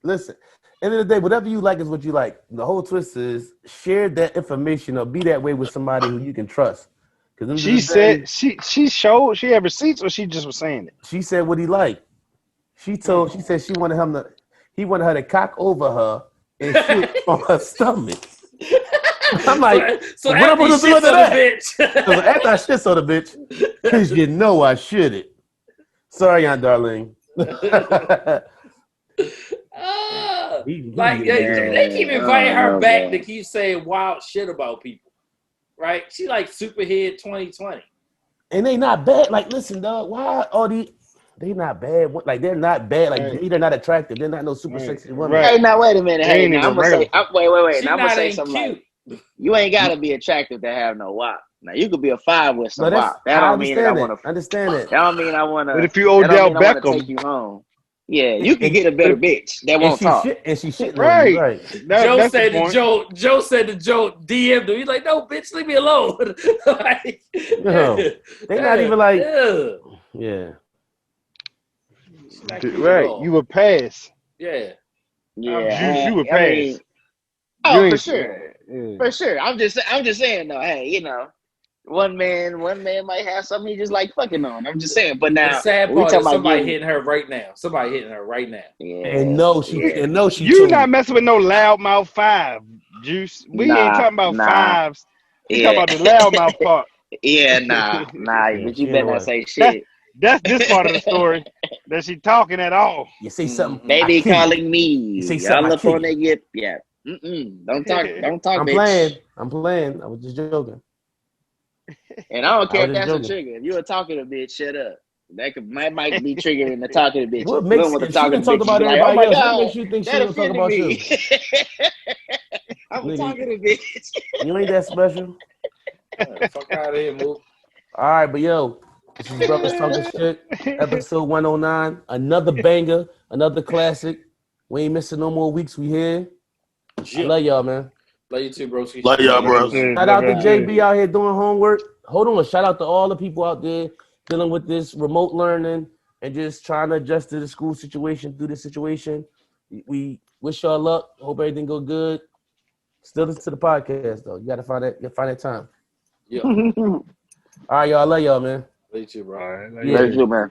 S1: Listen. End of the day, whatever you like is what you like. The whole twist is share that information or be that way with somebody who you can trust. Because end
S5: She
S1: of the day,
S5: said she showed she had receipts, or she just was saying it.
S1: she said what he liked. She said he wanted her to cock over her and shit on her stomach. I'm like,
S2: so
S1: what am I
S2: after he
S1: gonna do
S2: shits
S1: after
S2: on
S1: that?
S2: the bitch.
S1: So after I shit on the bitch, because you know I should it. Sorry, Aunt Darlene.
S2: Like they keep inviting her back to keep saying wild shit about people, right? She like Superhead 2020,
S1: and they not bad. Like, listen, dog. Why are they not bad? Like, they're not bad. Like,
S5: Right.
S1: they're not attractive. They're not no super
S5: Right.
S1: sexy woman.
S5: Right.
S3: hey, now wait a minute.
S5: They
S3: Hey,
S5: ain't
S3: now
S5: even
S3: I'm gonna say.
S5: regular.
S3: Wait.
S2: she
S3: Now I'm gonna
S2: not
S3: say
S2: ain't
S3: something
S2: cute.
S3: like, you ain't gotta be attractive to have no WAP. Now you could be a 5 with some
S1: No, that's
S3: WAP. That
S1: I
S3: don't mean that I
S1: understand
S3: want
S1: it.
S3: to.
S1: I understand it.
S3: That don't mean I want
S5: But
S3: to.
S5: if you
S3: That don't
S5: Odell
S3: mean I want to take
S5: Beckham,
S3: you home. Yeah, you can
S1: And,
S3: get a better bitch that
S1: and
S3: won't
S1: she
S3: talk.
S1: shitting on you,
S5: right?
S1: right?
S5: That's the point.
S2: Joe said to Joe DM'd him. He's like, no, bitch, leave me alone. Like,
S1: No, they not even like,
S2: yeah.
S1: yeah.
S2: She's not cute at
S5: Right?
S2: all.
S5: You would pass.
S2: Yeah.
S5: Juice, you would
S3: I
S5: pass.
S3: mean,
S5: You
S3: oh, for
S5: ain't.
S3: sure,
S5: Yeah.
S3: for sure. I'm just saying though. Hey, one man might have something he just like fucking on. I'm just saying. But
S2: The
S3: now
S2: sad
S3: we
S2: part
S3: talking
S2: is
S3: about
S2: somebody
S3: getting.
S2: hitting her right now. Somebody hitting her right now.
S1: And
S3: Yeah,
S1: no,
S3: yeah.
S1: she
S5: You
S1: told
S5: not
S1: me.
S5: messing with no loudmouth 5, Juice. We ain't talking about
S3: Nah.
S5: fives. We talking
S3: Yeah.
S5: about the loudmouth part.
S3: Yeah, nah.
S1: Yeah,
S3: But
S1: she
S3: you
S1: ain't
S3: better
S1: know
S3: not
S1: what.
S3: say shit.
S5: That's this part of the story that she talking at all.
S1: You say something,
S3: They
S1: I
S3: be
S1: kill you.
S3: calling
S1: You say
S3: me.
S1: something,
S3: Y'all
S1: I
S3: up
S1: kill
S3: on
S1: you.
S3: they get yeah. Don't talk,
S1: I'm
S3: bitch.
S1: playing. I'm playing. I was just joking.
S3: And I don't
S1: I
S3: care
S1: was
S3: if
S1: just
S3: that's a
S1: joking.
S3: trigger. If you a talking to bitch, shut up. Might be triggering the talking to bitches.
S1: What
S3: We don't
S1: makes
S3: want to
S1: if she
S3: talk to
S1: done talked
S3: bitches.
S1: about
S3: Be like, oh
S1: everybody
S3: my
S1: else? What
S3: god,
S1: makes you think she
S3: that
S1: gonna talk
S3: offended
S1: about you?
S3: me. I'm a
S1: Nigga,
S3: talking to bitch.
S1: you ain't that special.
S2: Fuck out of here, Mook.
S1: All right, but yo, this is Brothers Talking Shit, episode 109. Another banger, another classic. We ain't missing no more weeks. We here. I love y'all, man.
S2: Love you too, broski.
S4: Love y'all,
S5: Love you
S4: bros.
S5: too.
S1: Shout
S5: Love
S1: out to
S5: you too.
S1: JB out here doing homework. Hold on. Shout out to all the people out there dealing with this remote learning and just trying to adjust to the school situation through this situation. We wish y'all luck. Hope everything go good. Still listen to the podcast though. You gotta find that time.
S2: Yeah.
S1: All right, y'all. I love y'all, man.
S2: Love you too, bro.
S5: All right.
S1: Yeah.
S3: Let's do, man.